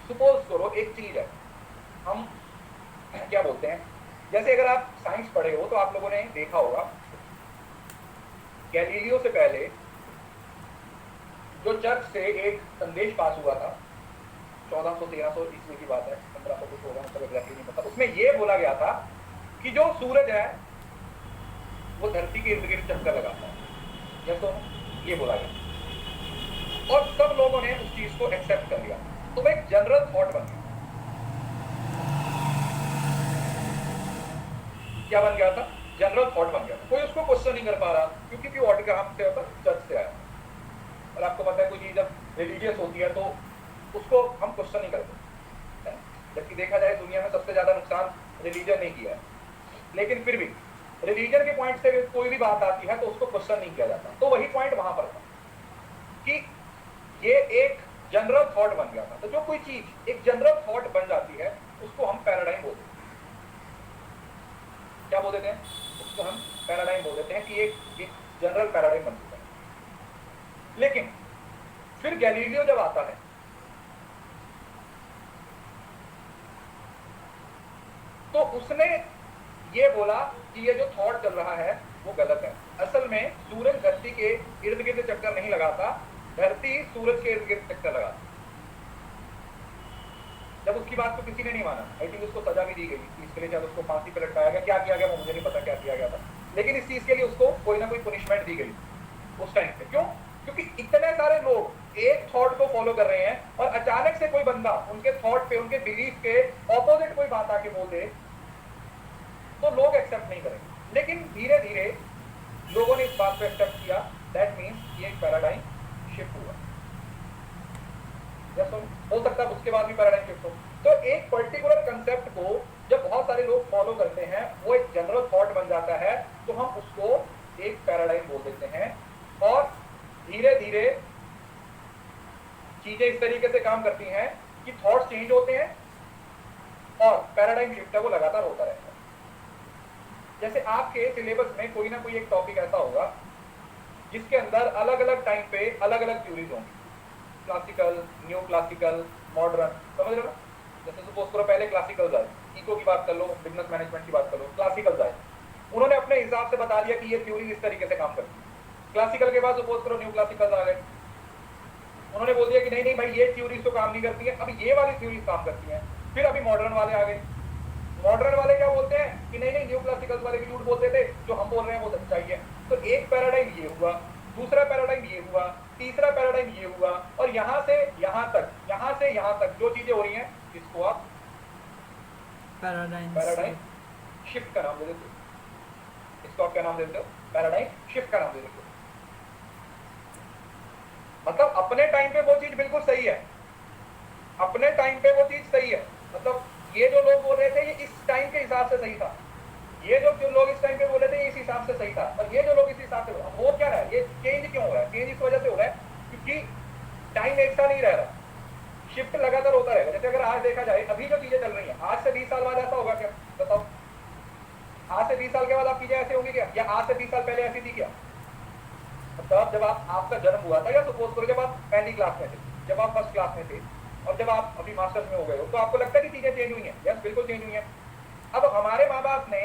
Suppose करो एक चीज है, हम क्या बोलते हैं, जैसे अगर आप साइंस पढ़े हो तो आप लोगों ने देखा होगा गैलीलियो से पहले जो चर्च से एक संदेश पास हुआ था 1400-1300 ईस्वी की बात है, 1500 कुछ होगा, मतलब एग्जैक्टली नहीं पता। उसमें यह बोला गया था कि जो सूरज है वो धरती के इर्द गिर्द चक्कर लगाता है, जैसे ये बोला गया, और सब लोगों ने उस चीज को एक्सेप्ट कर लिया। तो वो एक जनरल थॉट बन गया। क्या बन गया था? जनरल थॉट बन गया। कोई उसको क्वेश्चन नहीं कर पा रहा, क्योंकि प्योर ऑर्डर कहां से होता है? चर्च से आया। और आपको पता है कोई चीज जब रिलीजियस होती है तो उसको हम क्वेश्चन नहीं करते, जबकि देखा जाए दुनिया में सबसे ज्यादा नुकसान रिलीजन ने किया है, लेकिन फिर भी रिलीजन के पॉइंट से कोई भी बात आती है तो उसको क्वेश्चन नहीं किया जाता। तो वही पॉइंट वहां पर था कि ये एक जनरल थॉट बन गया था। तो जो कोई चीज एक जनरल थॉट बन जाती है उसको हम पैराडाइम बोलते हैं। क्या बोल देते हैं? उसको हम पैराडाइम बोल देते हैं कि एक जनरल पैराडाइम बन चुका है। लेकिन फिर गैलीलियो जब आता है तो उसने ये बोला कि ये जो थॉट चल रहा है वो गलत है। असल में सूरज धरती के इर्द गिर्द चक्कर नहीं लगाता, धरती सूरज के इर्द गिर्द चक्कर लगाता। जब उसकी बात को किसी ने नहीं माना, आई थिंक उसको सजा भी दी गई, इसके लिए उसको फांसी पे लटकाया गया, क्या किया गया मुझे नहीं पता क्या किया गया था, लेकिन इस चीज के लिए उसको कोई ना कोई पनिशमेंट दी गई उस टाइम पे। क्यों? क्योंकि इतने सारे लोग एक थॉट को फॉलो कर रहे हैं और अचानक से कोई बंदा उनके थॉट पे, उनके बिलीफ के ऑपोजिट कोई बात आके बोल दे तो लोग एक्सेप्ट नहीं करेंगे। लेकिन धीरे धीरे लोगों ने इस बात को एक्सेप्ट किया। दैट मीन्स ये एक पैराडाइम शिफ्ट हुआ। हो सकता है उसके बाद भी पैराडाइम शिफ्ट हो। तो एक पर्टिकुलर कंसेप्ट को जब बहुत सारे लोग फॉलो करते हैं वो एक जनरल थॉट बन जाता है, तो हम उसको एक पैराडाइम बोल देते हैं। और धीरे धीरे चीजें इस तरीके से काम करती हैं कि थॉट्स चेंज होते हैं और पैराडाइम शिफ्ट है वो लगातार होता रहता है। जैसे आपके सिलेबस में कोई ना कोई एक टॉपिक ऐसा होगा जिसके अंदर अलग अलग टाइम पे अलग अलग थ्योरीज होंगी, क्लासिकल, न्यू क्लासिकल, मॉडर्न, समझ रहे हो? जैसे सपोज करो पहले क्लासिकल आए, इको की बात कर लो, बिजनेस मैनेजमेंट की बात कर लो, क्लासिकल आए, उन्होंने अपने हिसाब से बता दिया कि ये थ्योरी इस तरीके से काम करती है। क्लासिकल के बाद सपोज करो न्यू क्लासिकल आ गए, उन्होंने बोल दिया कि नहीं नहीं भाई ये थ्योरीज तो काम नहीं करती है, अब ये वाली थ्योरीज काम करती है। फिर अभी मॉडर्न वाले आ गए, मॉडर्न वाले क्या बोलते हैं कि नहीं नहीं न्यू क्लासिकल्स वाले भी झूठ बोलते थे, जो हम बोल रहे हैं वो सच्चाई है। तो एक पैराडाइम ये हुआ, दूसरा पैराडाइम ये हुआ, तीसरा पैराडाइम ये हुआ, और यहां से यहां तक, यहां से यहां तक जो चीजें हो रही हैं इसको आप पैराडाइम शिफ्ट का नाम दे देते हो। इसको आप क्या नाम देते हो? पैराडाइम शिफ्ट का नाम दे देते हो। मतलब अपने टाइम पे वो चीज बिल्कुल सही है, अपने टाइम पे वो चीज सही है। मतलब ये जो लोग बोल रहे थे ये इस टाइम के हिसाब से सही था, ये जो लोग इस टाइम पे बोल रहे थे ये इस हिसाब से सही था, और ये जो लोग इस हिसाब से हो क्या रहा है, ये चेंज क्यों हो रहा है? चेंज इस वजह से हो रहा है क्योंकि टाइम एक सा नहीं रह रहा, शिफ्ट लगातार होता रहेगा। जैसे अगर आज देखा जाए अभी जो चीजें चल रही है, आज से 20 साल बाद ऐसा होगा क्या? बताओ, आज से 20 साल के बाद आप चीजें ऐसे होंगी क्या? या आज से 20 साल पहले ऐसी थी क्या? मतलब जब आपका जन्म हुआ था, या सपोज करो जब आप पहली क्लास में थे, जब आप फर्स्ट क्लास में थे, और जब आप अभी मास्टर्स में हो गए हो, तो आपको लगता है कि चीजें चेंज हुई हैं? यस, बिल्कुल चेंज हुई हैं। अब हमारे माँ बाप ने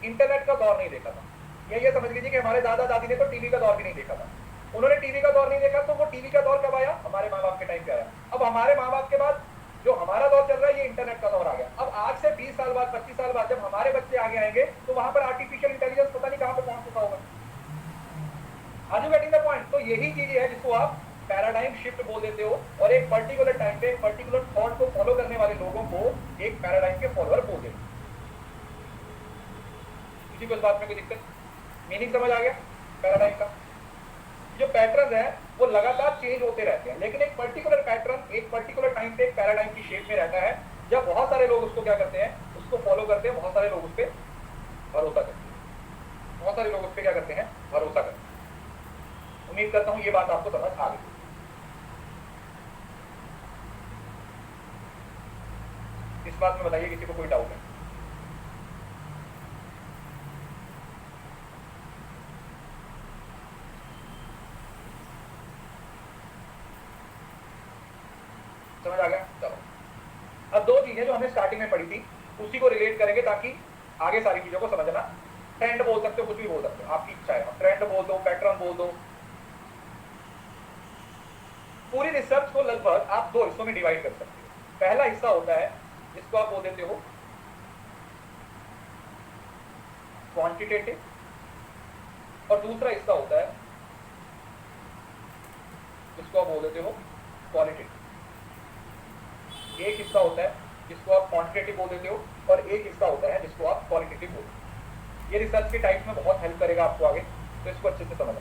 इंटरनेट का दौर नहीं देखा था, या ये समझ लीजिए कि हमारे दादा दादी ने तो टीवी का दौर भी नहीं देखा था। उन्होंने टीवी का दौर नहीं देखा, तो वो टीवी का दौर कब आया? हमारे माँ बाप के टाइम पे आया। अब हमारे माँ बाप के बाद जो हमारा दौर चल रहा है ये इंटरनेट का दौर आ गया। अब आज से 20 साल बाद, 25 साल बाद जब हमारे बच्चे आगे आएंगे तो वहां पर आर्टिफिशियल इंटेलिजेंस पता नहीं कहां पर पहुंच चुका होगा। Are you getting the point? तो यही चीज है जिसको आप पैराडाइम शिफ्ट बोल देते हो, और एक पर्टिकुलर टाइम पे पर्टिकुलर थॉट को फॉलो करने वाले लोगों को एक पैराडाइम के फॉलोअर बोल देते। किसी को इस बात में कोई दिक्कत? मीनिंग समझ आ गया पैराडाइम का? जो पैटर्न है वो लगातार चेंज होते रहते हैं, लेकिन एक पर्टिकुलर पैटर्न एक पर्टिकुलर टाइम पे एक पैराडाइम की शेप में रहता है। जब बहुत सारे लोग उसको क्या करते हैं, उसको फॉलो करते हैं, बहुत सारे लोग उस पर भरोसा करते हैं, बहुत सारे लोग उस पर क्या करते हैं, भरोसा करते हैं। उम्मीद करता हूं ये बात आपको समझ आ गई। इस बात में बताइए किसी को कोई डाउट है? समझ आ गया? चलो अब दो चीजें जो हमने स्टार्टिंग में पढ़ी थी उसी को रिलेट करेंगे ताकि आगे सारी चीजों को समझना। ट्रेंड बोल सकते हो, कुछ भी बोल सकते हो, आपकी इच्छा है। ट्रेंड बोल दो, पैटर्न बोल दो। पूरी रिसर्च को लगभग आप दो हिस्सों में डिवाइड कर सकते हो। पहला हिस्सा होता है जिसको आप बोल देते हो क्वांटिटेटिव, और दूसरा हिस्सा होता है जिसको आप बोल देते हो क्वालिटेटिव। एक हिस्सा होता है जिसको आप क्वांटिटेटिव बोल देते हो और एक हिस्सा होता है जिसको आप क्वालिटेटिव बोलते हो। ये रिसर्च के टाइप में बहुत हेल्प करेगा आपको आगे, तो इसको अच्छे से समझना।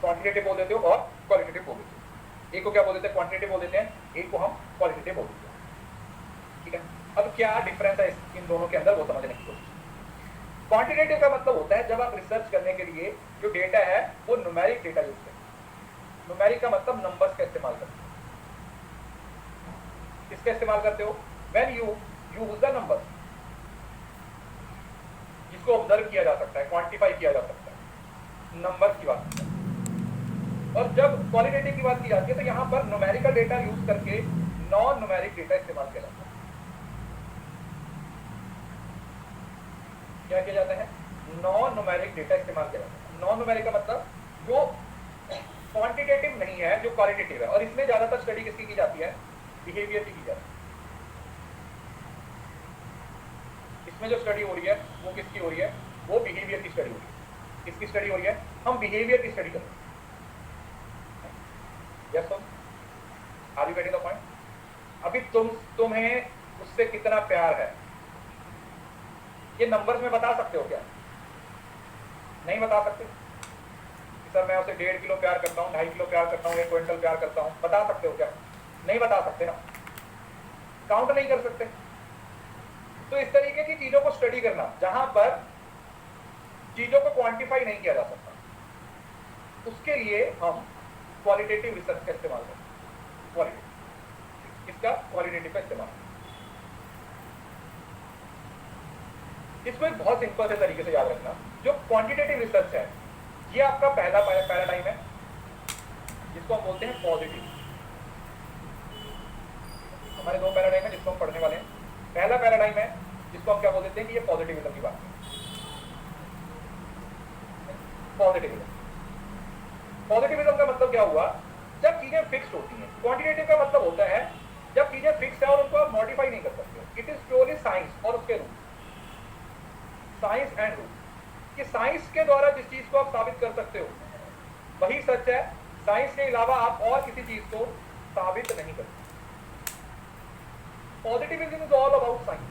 क्वांटिटेटिव बोल देते हो और क्वालिटेटिव बोल देते हो। एक को क्या बोल देते हैं? क्वांटिटेटिव बोल देते हैं, एक को हम क्वालिटेटिव बोल देते हैं। ठीक है, अब क्या डिफरेंस है इन दोनों के अंदर वो समझने की कोशिश। क्वांटिटेटिव का मतलब होता है जब आप रिसर्च करने के लिए जो डेटा है वो न्यूमेरिक डेटा यूज करते हैं। न्यूमेरिक का मतलब नंबर्स का इस्तेमाल करते हो। किसका इस्तेमाल करते हो? When you use the number, जिसको ऑब्जर्व किया जा सकता है, क्वांटिफाई किया जा सकता है, नंबर की बात है। और जब क्वालिटेटिव की बात की जाती है तो यहां पर न्यूमेरिकल डेटा यूज करके नॉन न्यूमेरिक डेटा इस्तेमाल किया जाता है। क्या किया जाता है? नॉन न्यूमेरिक डेटा इस्तेमाल किया जाता है। नॉन न्यूमेरिक का मतलब जो क्वांटिटेटिव नहीं है, जो क्वालिटेटिव है। और इसमें ज्यादातर स्टडी किसकी की जाती है? बिहेवियर की जाती है। इसमें जो स्टडी हो रही है वो किसकी हो रही है? वो बिहेवियर की स्टडी हो रही है। किसकी स्टडी हो रही है? हम बिहेवियर की स्टडी कर रहे हैं। Yes sir, are you getting the point? अभी तुम्हें उससे कितना प्यार है ये नंबर्स में बता सकते हो क्या? नहीं बता सकते। सर मैं उसे 1.5 किलो प्यार करता हूँ, 2.5 किलो प्यार करता हूँ, 1 क्विंटल प्यार करता हूँ, बता सकते हो क्या? नहीं बता सकते ना, काउंट नहीं कर सकते। तो इस तरीके की चीजों को स्टडी करना जहां पर चीजों को क्वांटिफाई नहीं किया जा सकता, उसके लिए हम क्वालिटेटिव रिसर्च का इस्तेमाल करते हैं। क्वालिटेटिव, इसका क्वालिटेटिव का इस्तेमाल। इसको एक बहुत सिंपल से तरीके से याद रखना। जो क्वांटिटेटिव रिसर्च है ये आपका पहला पैराडाइम है जिसको हम बोलते हैं पॉजिटिव। हमारे दो पैराडाइम है जिसको हम पढ़ने वाले हैं। पहला पैराडाइम है जिसको हम क्या बोल देते हैं कि ये पॉजिटिविज्म की बात है। पॉजिटिविज्म, पॉजिटिविज्म का मतलब क्या हुआ? जब चीजें फिक्स्ड होती हैं। क्वांटिटेटिव का मतलब होता है जब चीजें फिक्स्ड है और उनको आप मॉडिफाई नहीं कर सकते। इट इज प्योरली साइंस और उसके रूल, साइंस एंड रूल। कि साइंस के द्वारा जिस चीज को आप साबित कर सकते हो वही सच है। साइंस के अलावा आप और किसी चीज को साबित नहीं कर सकते। Positivism is all about science.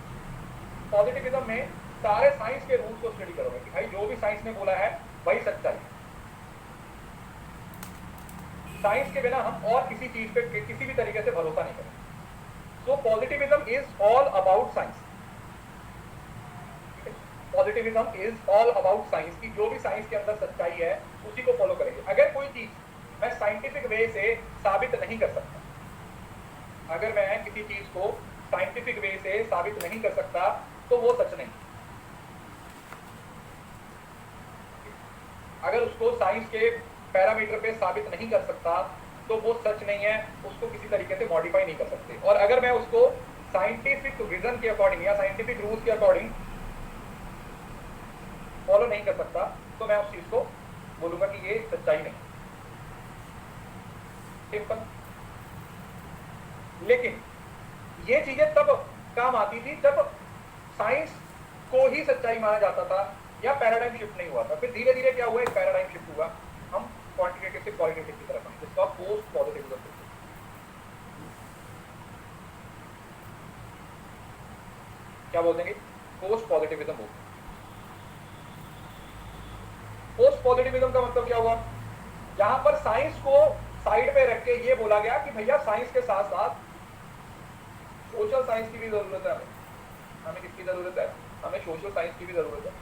Positivism में सारे साइंस के रूल्स को स्टडी करोगे कि भाई जो भी साइंस ने बोला है वही सच्चाई है। साइंस के बिना हम और किसी चीज पे किसी भी तरीके से भरोसा नहीं करें। So positivism is all about science. Positivism is all about science की जो भी साइंस के अंदर सच्चाई है उसी को फॉलो करेंगे। अगर कोई चीज मैं साइंटिफिक वे से साबित नहीं कर सकता, अगर मैं किसी चीज को साइंटिफिक वे से साबित नहीं कर सकता तो वो सच नहीं। अगर उसको साइंस के पैरामीटर पे साबित नहीं कर सकता तो वो सच नहीं है, उसको किसी तरीके से मॉडिफाई नहीं कर सकते। और अगर मैं उसको साइंटिफिक विजन के अकॉर्डिंग या साइंटिफिक रूल्स के अकॉर्डिंग फॉलो नहीं कर सकता तो मैं उस चीज को बोलूंगा कि ये सच्चाई नहीं। सिंपल। लेकिन ये चीजें तब काम आती थी जब साइंस को ही सच्चाई माना जाता था या पैराडाइम शिफ्ट नहीं हुआ था। फिर धीरे धीरे क्या हुआ? एक पैराडाइम शिफ्ट हुआ, हम क्वांटिटेटिव से क्वालिटेटिव की तरफ आए, जिसको आप पोस्ट पॉजिटिविज्म बोलते हैं। क्या बोलते हैं? पोस्ट पॉजिटिविज्म बोलते हैं। पोस्ट पॉजिटिविज्म का मतलब क्या हुआ? जहां पर साइंस को साइड पे रख के ये बोला गया कि भैया साइंस के साथ साथ सोशल साइंस की भी जरूरत है। हमें किसकी जरूरत है? हमें सोशल साइंस की भी जरूरत है।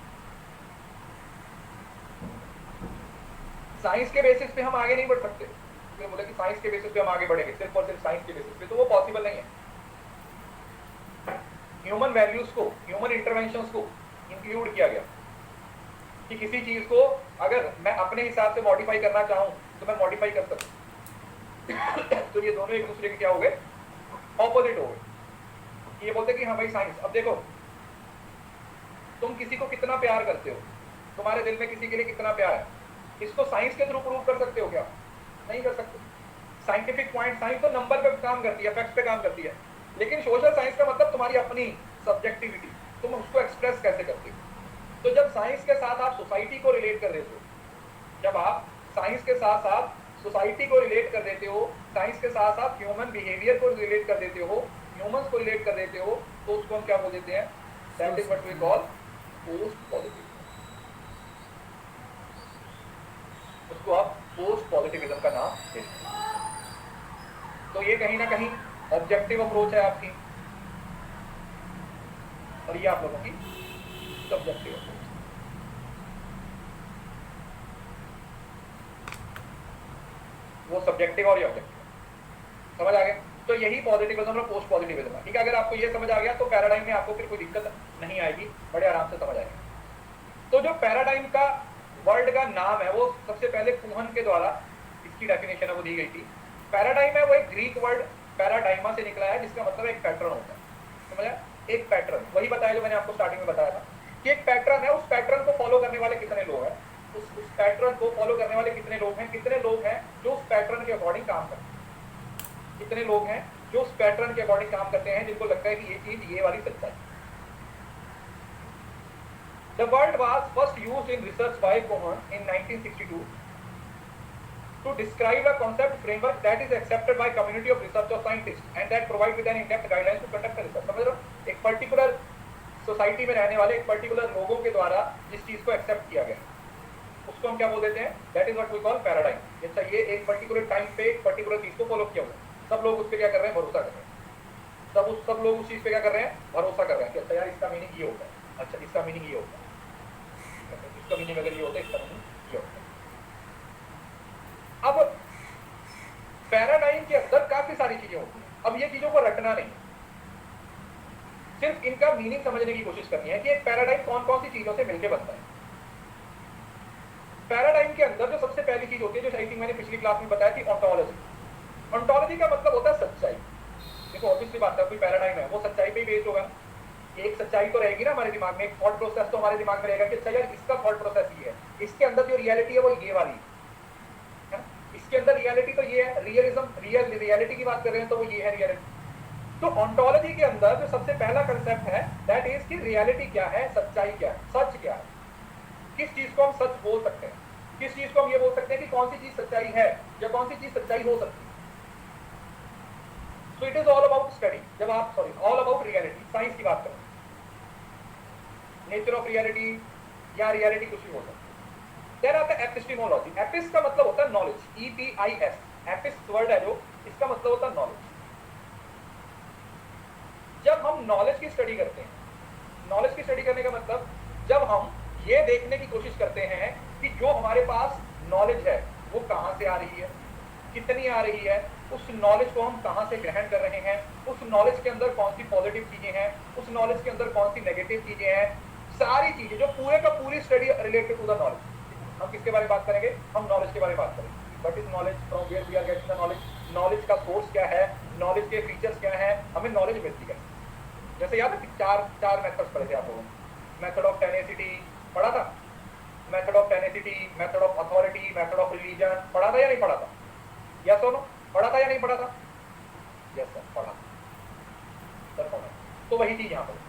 साइंस के बेसिस पे हम आगे नहीं बढ़ सकते। तो बोले कि साइंस के बेसिस पे हम आगे बढ़ेंगे सिर्फ और सिर्फ साइंस के बेसिस पे, तो वो पॉसिबल नहीं है। ह्यूमन वैल्यूज को, ह्यूमन इंटरवेंशंस को इंक्लूड किया गया कि किसी चीज को अगर मैं अपने हिसाब से मॉडिफाई करना चाहूं तो मैं मॉडिफाई कर सकूं। तो ये दोनों एक दूसरे के क्या हो गए? ऑपोजिट हो गए। ये बोलते कि हाँ भाई साइंस, अब देखो तुम किसी को कितना प्यार करते हो, तुम्हारे दिल में किसी के लिए कितना प्यार है, इसको साइंस के थ्रू प्रूव कर सकते हो क्या? नहीं कर सकते। साइंटिफिक पॉइंट, साइंस तो नंबर पे काम करती है, फैक्ट्स पे काम करती है, लेकिन सोशल साइंस का मतलब तुम्हारी अपनी सब्जेक्टिविटी, तुम उसको एक्सप्रेस कैसे करते हो। तो जब साइंस के साथ आप सोसाइटी को रिलेट कर देते हो, जब आप साइंस के साथ साथ सोसाइटी को रिलेट कर देते हो, साइंस के साथ साथ ह्यूमन बिहेवियर को रिलेट कर देते हो, ह्यूमंस को रिलेट कर देते हो, तो उसको हम क्या बोल देते हैं? That is what we call post positive. उसको आप पोस्ट पॉजिटिविज्म का नाम देते हैं। तो ये कहीं ना कहीं ऑब्जेक्टिव अप्रोच है आपकी, और ये आप लोगों की सब्जेक्टिव अप्रोच। वो सब्जेक्टिव और ये ऑब्जेक्टिव, समझ आ गया? तो यही पॉजिटिविज्म और पोस्ट पॉजिटिविज्म है। ठीक है, अगर आपको ये समझ आ गया तो पैराडाइम में आपको फिर कोई दिक्कत नहीं आएगी, बड़े आराम से समझ आएगी। तो जो पैराडाइम का वर्ड का नाम है वो सबसे पहले कुहन के द्वारा इसकी डेफिनेशन है वो दी गई थी। पैराडाइम है वो एक ग्रीक वर्ड पैराडाइमा से निकला है, जिसका मतलब एक पैटर्न होता है, समझा? एक पैटर्न, वही बताया जो मैंने आपको स्टार्टिंग में बताया था कि एक पैटर्न है, उस पैटर्न को फॉलो करने वाले कितने लोग हैं, उस पैटर्न को फॉलो करने वाले कितने लोग हैं, कितने लोग हैं जो उस पैटर्न के अकॉर्डिंग काम करते हैं, कितने लोग हैं जो उस पैटर्न के अकॉर्डिंग काम करते हैं, जिनको लगता है कि ये चीज ये वाली सच्चाई। The word was first used in research by Cohen in 1962 to describe a concept framework that is accepted by community of research or scientists and that provide with an in-depth guidelines to conduct a research। समझ रहे हो? एक particular society में रहने वाले एक particular लोगों के द्वारा जिस चीज को एक्सेप्ट किया गया उसको हम क्या बोल देते हैं? That is what we call paradigm. अच्छा, ये एक पर्टिकुलर टाइम पे एक पर्टिकुलर चीज को फॉलो किया हुआ है, सब लोग उस पर क्या कर रहे हैं? भरोसा कर रहे हैं। सब लोग उस चीज पे क्या कर रहे हैं? भरोसा कर रहे हैं कि अच्छा यार इसका मीनिंग ये होता है, अच्छा इसका मीनिंग ये होता है, इसका मीनिंग अगर ये होता है, इसका मीनिंग ये होता है। अब पैराडाइम के अंदर काफी सारी चीजें होती हैं। अब ये चीजों को रटना नहीं, सिर्फ इनका मीनिंग समझने की कोशिश करनी है कि एक पैराडाइम कौन कौन सी चीजों से मिलकर बनता है। पैराडाइम के अंदर जो सबसे पहली चीज होती है, जो आई थिंक मैंने पिछली क्लास में बताया थी, ऑन्टोलॉजी। ऑन्टोलॉजी का मतलब होता है सच्चाई। देखो ऑब्वियसली बात है, कोई पैराडाइम है वो सच्चाई पे ही बेस्ड होगा। एक सच्चाई तो रहेगी ना हमारे दिमाग में, एक थॉट प्रोसेस तो हमारे दिमाग में रहेगा कि अच्छा यार इसका थॉट प्रोसेस ये है, इसके अंदर जो रियलिटी है वो ये वाली है, इसके अंदर रियलिटी तो ये है, रियलिज्म, रियलिटी की बात कर रहे हैं तो वो ये है रियलिटी। तो ऑन्टोलॉजी के अंदर जो सबसे पहला कंसेप्ट है दैट इज कि रियलिटी क्या है, सच्चाई क्या है, सच क्या है, किस चीज को हम सच बोल सकते हैं, किस चीज को हम ये बोल सकते हैं कि कौन सी चीज सच्चाई है या कौन सी चीज सच्चाई हो सकती है। So it is all about study, जब आप ऑल अबाउट रियलिटी, साइंस की बात करें, नेचर ऑफ रियलिटी या रियलिटी कुछ भी हो सकता है। देन आता है एपिस्टेमोलॉजी। एपिस का मतलब होता है नॉलेज, EPIS, एपिस वर्ड है जो, इसका मतलब होता है नॉलेज। जब हम नॉलेज की स्टडी करते हैं, नॉलेज की स्टडी करने का मतलब जब हम ये देखने की कोशिश करते हैं कि जो हमारे पास नॉलेज है वो कहां से आ रही है, कितनी आ रही है, उस नॉलेज को हम कहां से ग्रहण कर रहे हैं, उस नॉलेज के अंदर कौन सी पॉजिटिव चीजें हैं, उस नॉलेज के अंदर कौन सी नेगेटिव चीजें हैं, सारी चीजें जो पूरे का पूरी study related to the knowledge. हम किसके बारे में बात करेंगे? हम नॉलेज के बारे में बात करेंगे। What is knowledge, from where we are getting the knowledge, knowledge का सोर्स क्या है, नॉलेज के फीचर्स क्या है, हमें नॉलेज मिलती है। जैसे याद है कि चार मेथड्स पढ़े थे आप लोगों ने, मेथड ऑफ टेनेसिटी पढ़ा था, method of tenacity, method of authority, method of religion, पढ़ा था या नहीं पढ़ा था? यस और नो, पढ़ा था या नहीं पढ़ा था? यस सर, पढ़ा सर, पढ़ा। तो वही चीज यहाँ पर।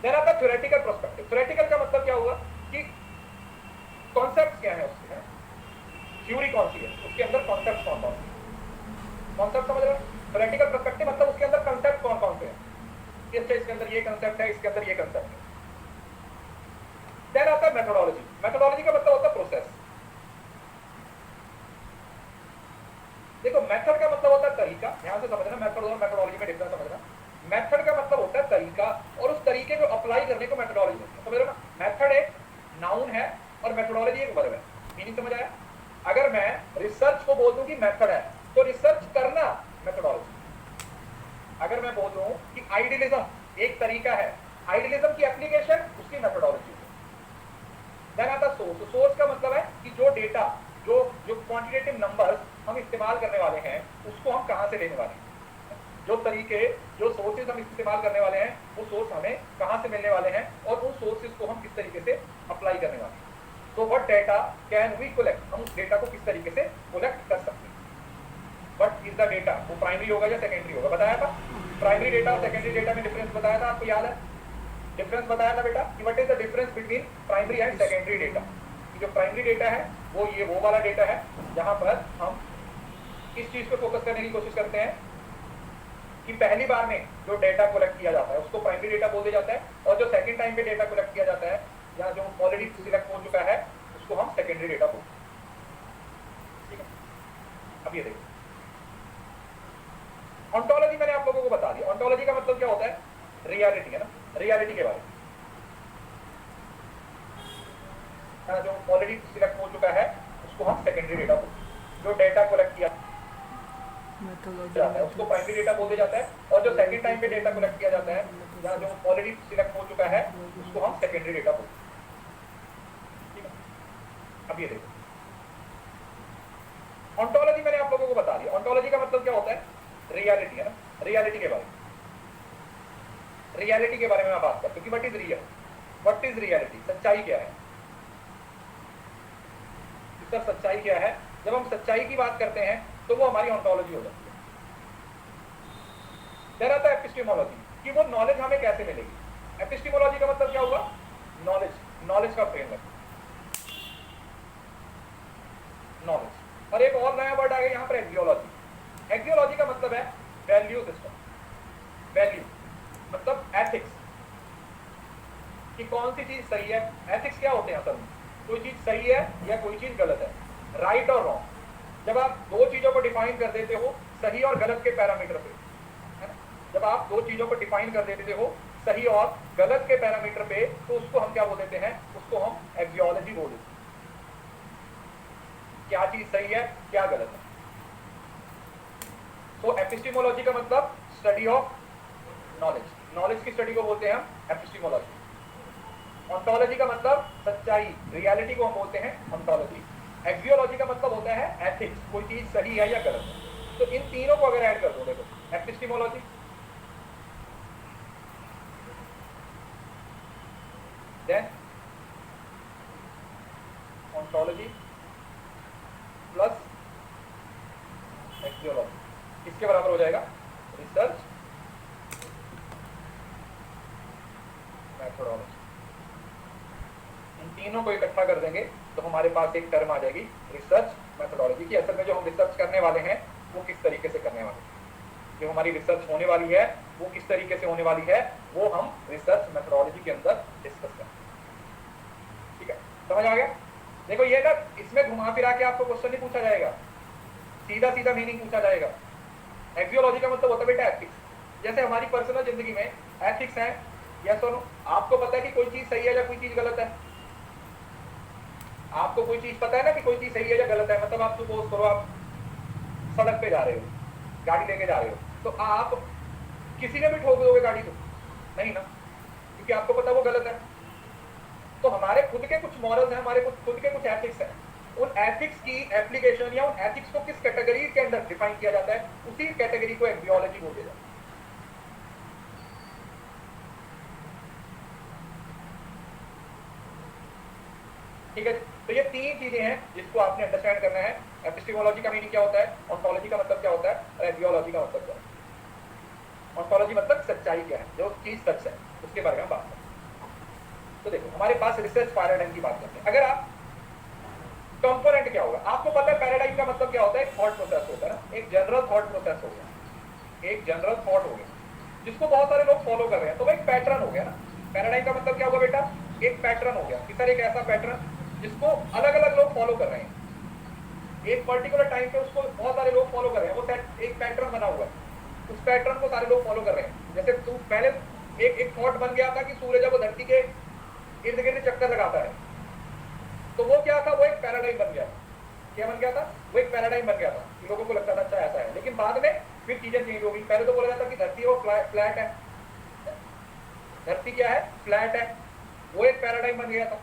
देन आता थ्योरेटिकल पर्सपेक्टिव। थ्योरेटिकल का मतलब क्या होगा कि कॉन्सेप्ट क्या है उसके, थ्योरी कौन सी है, उसके अंदर कॉन्सेप्ट कौन कौन से, कॉन्सेप्ट समझ रहे हो? थ्योरेटिकल पर्सपेक्टिव मतलब उसके अंदर कंसेप्ट कौन कौन से हैं, इसके अंदर ये कंसेप्ट है, इसके अंदर ये कंसेप्ट है। देन आता है मेथोडोलॉजी। मेथोडोलॉजी का मतलब होता है प्रोसेस। देखो मेथड का मतलब होता है तरीका, ध्यान से समझना, मेथड और मेथोडोलॉजी में डिफरेंस समझना। मेथड का मतलब होता है तरीका और उस तरीके को अप्लाई करने को मेथोडोलॉजी बोलते हैं, समझ रहे हो ना? मेथड एक नाउन है और मेथोडोलॉजी एक वर्ब है। मीनिंग समझ आया? अगर मैं रिसर्च को बोल दूं कि मेथड है तो रिसर्च करना मेथोडोलॉजी। अगर मैं बोल दूं कि आइडियलिज्म एक तरीका है, आइडियलिज्म की एप्लीकेशन उसकी मेथोडोलॉजी। देन आता सोर्स। सोर्स का मतलब है कि जो डेटा, जो क्वांटिटेटिव नंबर्स हम इस्तेमाल करने वाले हैं उसको हम कहां से लेने वाले हैं, जो तरीके, जो सोर्सेज हम इस्तेमाल करने वाले हैं, वो सोर्स हमें कहाँ से मिलने वाले हैं और उन सोर्सेज को हम किस तरीके से अप्लाई करने वाले हैं। तो what data can we collect, हम उस डेटा को किस तरीके से कलेक्ट कर सकते हैं। व्हाट इज द डेटा, वो प्राइमरी होगा या सेकेंडरी होगा, बताया था। प्राइमरी डेटा और सेकेंडरी डेटा में डिफरेंस बताया था, आपको याद है? डिफरेंस बताया था बेटा कि what is the difference between primary and secondary data. जो प्राइमरी डेटा है वो ये वो वाला डेटा है जहां पर हम इस चीज पे फोकस करने की कोशिश करते हैं कि पहली बार में जो डेटा कलेक्ट किया जाता है उसको प्राइमरी डेटा बोल दिया जाता है, और जो सेकंड टाइम पे डेटा कलेक्ट किया जाता है या जो ऑलरेडी सिलेक्ट हो चुका है उसको हम सेकेंडरी डेटा बोलते हैं। ठीक है, अब ये देखो ऑन्टोलॉजी मैंने आप लोगों को बता दिया। ऑन्टोलॉजी का मतलब क्या होता है? रियलिटी, है ना, रियलिटी के बारे में। जो ऑलरेडी सिलेक्ट हो चुका है उसको हम सेकेंडरी डेटा बोलते हैं। जो डेटा कलेक्ट किया जाता है उसको प्राइमरी डेटा बोल दिया जाता है, और जो सेकंड टाइम पे डेटा कलेक्ट किया जाता है या जो ऑलरेडी सिलेक्ट हो चुका है उसको हम सेकेंडरी डेटा बोलते हैं। ठीक है, अब ये देखो ऑन्टोलॉजी मैंने आप लोगों को बता दिया। ऑन्टोलॉजी का मतलब क्या होता है? रियलिटी, है ना, रियलिटी के बारे में। रियलिटी के बारे में मैं बात करता हूँ कि what is real, what is reality, सच्चाई क्या है। इसका सच्चाई क्या है? जब हम सच्चाई की बात करते हैं तो वो हमारी ऑन्टोलॉजी हो जाती है। फिर आता है एपिस्टेमोलॉजी, कि वो नॉलेज हमें कैसे मिलेगी। एपिस्टेमोलॉजी का मतलब क्या हुआ? नॉलेज, नॉलेज का फ्रेमवर्क, नॉलेज। और एक और नया वर्ड आ गया यहाँ पर, एक्सियोलॉजी। एक्सियोलॉजी का मतलब है वैल्यू सिस्टम, वैल्यू मतलब एथिक्स, कि कौन सी चीज सही है। एथिक्स क्या होते हैं असल में? कोई चीज सही है या कोई चीज गलत है, राइट और रॉन्ग। जब आप दो चीजों को डिफाइन कर देते हो सही और गलत के पैरामीटर पे, है ना, जब आप दो चीजों को डिफाइन कर देते हो सही और गलत के पैरामीटर पे, तो उसको हम क्या बोल देते हैं? उसको हम एक्सियोलॉजी बोल देते हैं। क्या चीज सही है, क्या गलत है। तो एपिस्टेमोलॉजी का मतलब स्टडी ऑफ नॉलेज, नॉलेज की स्टडी को बोलते हैं हम एपिस्टेमोलॉजी। ऑन्टोलॉजी का मतलब सच्चाई, रियलिटी को हम बोलते हैं ऑन्टोलॉजी। एक्सियोलॉजी का मतलब होता है एथिक्स, कोई चीज सही है या गलत है। तो इन तीनों को अगर ऐड कर दो, देखो epistemology, then ontology plus axiology, इसके बराबर हो जाएगा रिसर्च मेथोडोलॉजी। इन तीनों को इकट्ठा कर देंगे तो हमारे पास एक टर्म आ जाएगी रिसर्च मेथोडोलॉजी की। असल में जो हम रिसर्च करने वाले हैं वो किस तरीके से करने वाले हैं, जो हमारी रिसर्च होने वाली है वो किस तरीके से होने वाली है, वो हम रिसर्च मेथोडोलॉजी के अंदर डिस्कस करें। ठीक है, समझ आ गया? देखो ये ना, इसमें घुमा फिरा के आपको क्वेश्चन नहीं पूछा जाएगा, सीधा सीधा मीनिंग पूछा जाएगा। एक्सियोलॉजी का मतलब होता है बेटा एथिक्स। जैसे हमारी पर्सनल जिंदगी में एथिक्स है, यस और नो। आपको पता है कि कोई चीज सही है या कोई चीज गलत है। आपको कोई चीज पता है ना कि कोई चीज सही है या गलत है। मतलब आप सपोज करो आप सड़क पे जा रहे हो, गाड़ी लेके जा रहे हो, तो आप किसी ने भी ठोक दोगे गाड़ी को? नहीं ना, क्योंकि आपको पता वो गलत है। तो हमारे खुद के कुछ मॉरल्स हैं, हमारे खुद के कुछ एथिक्स हैं। उन एथिक्स की एप्लीकेशन या उन एथिक्स को किस कैटेगरी के अंदर डिफाइन किया जाता है, उसी कैटेगरी को एक्सियोलॉजी बोल दिया जाता है। ठीक है, तो ये तीन चीजें हैं जिसको आपने अंडरस्टैंड करना है। एपिस्टेमोलॉजी का मीनिंग क्या होता है, ऑन्टोलॉजी का मतलब क्या होता है, और एक्सियोलॉजी का मतलब क्या है। ऑन्टोलॉजी मतलब सच्चाई क्या है, जो चीज सच है उसके बारे में बात करते हैं। तो देखो हमारे पास रिसर्च पैराडाइम की बात करते हैं। अगर आप कंपोनेंट क्या होगा, आपको पता है पैराडाइम का मतलब क्या होता है? एक थॉट प्रोसेस होता है ना, एक जनरल थॉट प्रोसेस हो गया, एक जनरल थॉट हो गया जिसको बहुत सारे लोग फॉलो कर रहे हैं, तो वो एक पैटर्न हो गया ना। पैराडाइम का मतलब क्या होगा बेटा? एक पैटर्न हो गया कि सर एक ऐसा पैटर्न जिसको अलग अलग लोग फॉलो कर रहे हैं, एक पर्टिकुलर टाइम पे उसको बहुत सारे लोग फॉलो कर रहे हैं, वो एक पैटर्न बना हुआ है, उस पैटर्न को सारे लोग फॉलो कर रहे हैं। जैसे तू पहले एक थॉट बन गया था कि सूरज जब वो धरती के इर्द गिर्द चक्कर लगाता है, तो वो क्या था? वो एक पैराडाइम बन गया। क्या बन गया था? वो एक पैराडाइम बन गया था, लोगों को लगता था अच्छा ऐसा है। लेकिन बाद में फिर चीजें चेंज हो गई। पहले तो बोला जाता कि धरती वो फ्लैट है, धरती क्या है? फ्लैट है, वो एक पैराडाइम बन गया था।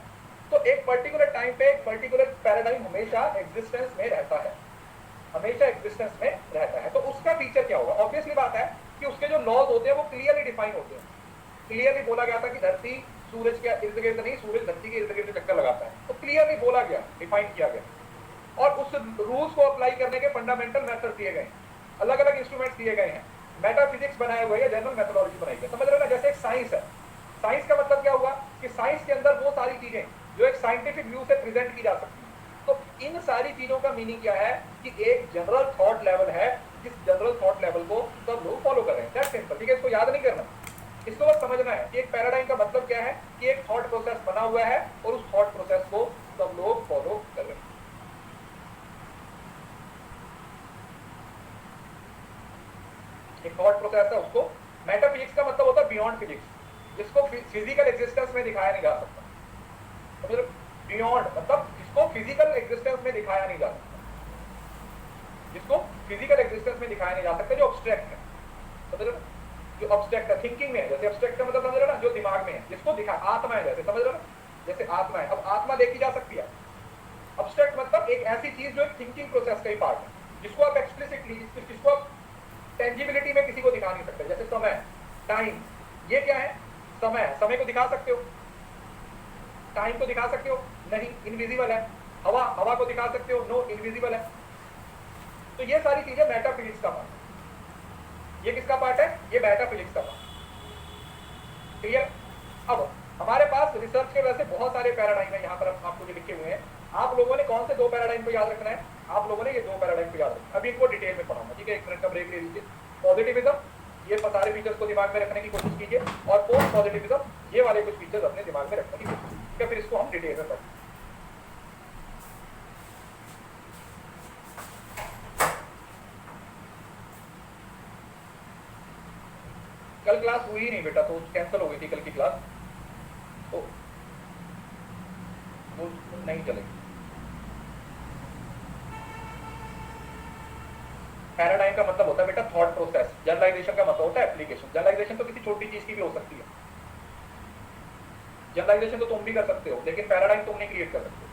तो एक पर्टिकुलर टाइम पे एक पर्टिकुलर पैराडाइम हमेशा एग्जिस्टेंस में रहता है, हमेशा एग्जिस्टेंस में रहता है। तो उसका फीचर क्या होगा? ऑब्वियसली बात है कि उसके जो लॉज होते हैं वो क्लियरली डिफाइन होते हैं। क्लियरली बोला गया था कि धरती सूरज के इर्द गिर्द नहीं, सूरज धरती के इर्द गिर्द चक्कर लगाता है, तो क्लियरली बोला गया, डिफाइन किया गया, और उस रूल्स को अप्लाई करने के फंडामेंटल मेथड दिए गए, अलग अलग इंस्ट्रूमेंट्स दिए गए हैं, मेटाफिजिक्स बनाए हुए हैं, जनरल मेथोडोलॉजी बनाई गई। समझ रहे ना? जैसे एक साइंस है, साइंस का मतलब क्या हुआ कि साइंस के अंदर वो सारी चीजें जो एक साइंटिफिक व्यू से प्रेजेंट की जा सकती है। तो इन सारी चीजों का मीनिंग क्या है कि एक जनरल थॉट लेवल है, जिस जनरल थॉट लेवल को सब लोग फॉलो कर रहे हैं। दैट्स सिंपल, ठीक है? इसको याद नहीं करना, इसको बस समझना है कि एक पैराडाइम का मतलब क्या है कि एक थॉट प्रोसेस बना हुआ है और उस थॉट प्रोसेस को सब लोग फॉलो कर रहे हैं। एक थॉट प्रोसेस है, उसको मेटाफिजिक्स का मतलब होता है बियॉन्ड फिजिक्स, जिसको फिजिकल एग्जिस्टेंस में दिखाया नहीं जा सकता। तो बियॉन्ड मतलब जिसको फिजिकल एग्जिस्टेंस में दिखाया नहीं जा सकता, जिसको फिजिकल एग्जिस्टेंस में दिखाया नहीं जा सकता, जो ऑब्स्ट्रैक्ट है। समझ रहे हो? जो ऑब्स्ट्रैक्ट है, थिंकिंग में है, जैसे ऑब्स्ट्रैक्ट का मतलब समझ रहे हो ना, जो दिमाग में है, जिसको दिखा, आत्मा है जैसे, समझ रहे हो ना, जैसे आत्मा है। अब आत्मा देखी जा सकती है। ऑब्स्ट्रैक्ट मतलब एक ऐसी चीज जो एक थिंकिंग प्रोसेस का ही पार्ट है, जिसको आप एक्सप्लिसिटली, जिसको आप टेंजिबिलिटी में किसी को दिखा नहीं सकते। जैसे समय, टाइम, ये क्या है? समय है। समय को दिखा सकते हो? टाइम को दिखा सकते हो? नहीं, इनविजिबल है। हवा, हवा को दिखा सकते हो? नो, इनविजिबल है। तो ये सारी चीजें मेटाफिजिक्स का पार्ट है। ये किसका पार्ट है? ये मेटाफिजिक्स का पार्ट। क्लियर? अब हमारे पास रिसर्च के वैसे बहुत सारे पैराडाइम है, यहाँ पर आपको जो लिखे हुए हैं। आप लोगों ने कौन से दो पैराडाइम को याद रखना है? आप लोगों ने ये दो पैराडाइम को याद रखना है। अभी इनको डिटेल में पढ़ाऊंगा, ठीक है? 1 मिनट का ब्रेक ले लीजिए। पॉजिटिविज्म, ये सारे फीचर्स को दिमाग में रखने की कोशिश कीजिए, और पोस्ट पॉजिटिविज्म, ये वाले कुछ फीचर्स अपने दिमाग में रखने की कोशिश कीजिए, ठीक है? फिर इसको हम डिटेल में पढ़ेंगे। कल क्लास हुई ही नहीं बेटा, तो कैंसिल हो गई थी कल की क्लास, तो वो नहीं चलेगी। पैराडाइम का मतलब होता है बेटा थॉट प्रोसेस, जनरलाइजेशन का मतलब होता है एप्लीकेशन। जनरलाइजेशन तो किसी छोटी चीज की भी हो सकती है, जनरलाइजेशन तो तुम भी कर सकते हो, लेकिन पैराडाइम तुम नहीं क्रिएट कर सकते।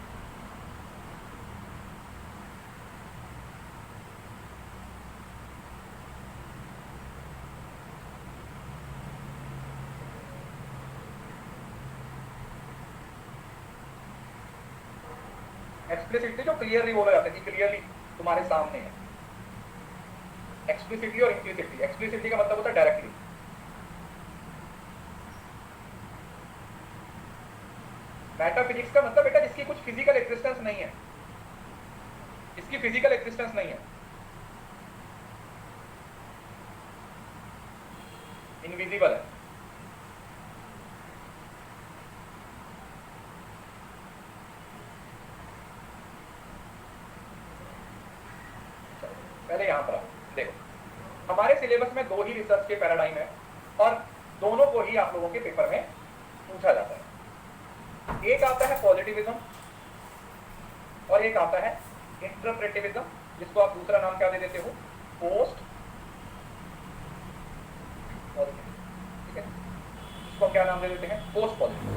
एक्सप्लिसिटली जो क्लियरली बोला जाता है कि क्लियरली तुम्हारे सामने है। एक्सप्लिसिटली और इम्प्लिसिटली। एक्सप्लिसिटली का मतलब होता है डायरेक्टली। मेटाफिजिक्स का मतलब बेटा जिसकी कुछ फिजिकल एग्जिस्टेंस नहीं है, इसकी फिजिकल एग्जिस्टेंस नहीं है, इनविजिबल है। पहले यहां पर देखो, हमारे सिलेबस में दो ही रिसर्च के पैराडाइम है, और दोनों को ही आप लोगों के पेपर में पूछा जाता है। एक आता है पॉजिटिविज्म और एक आता है इंटरप्रेटिविज्म, जिसको आप दूसरा नाम क्या दे देते हो? पोस्ट पॉजिटिव, ठीक है? इसको क्या नाम दे देते हैं? Post positive.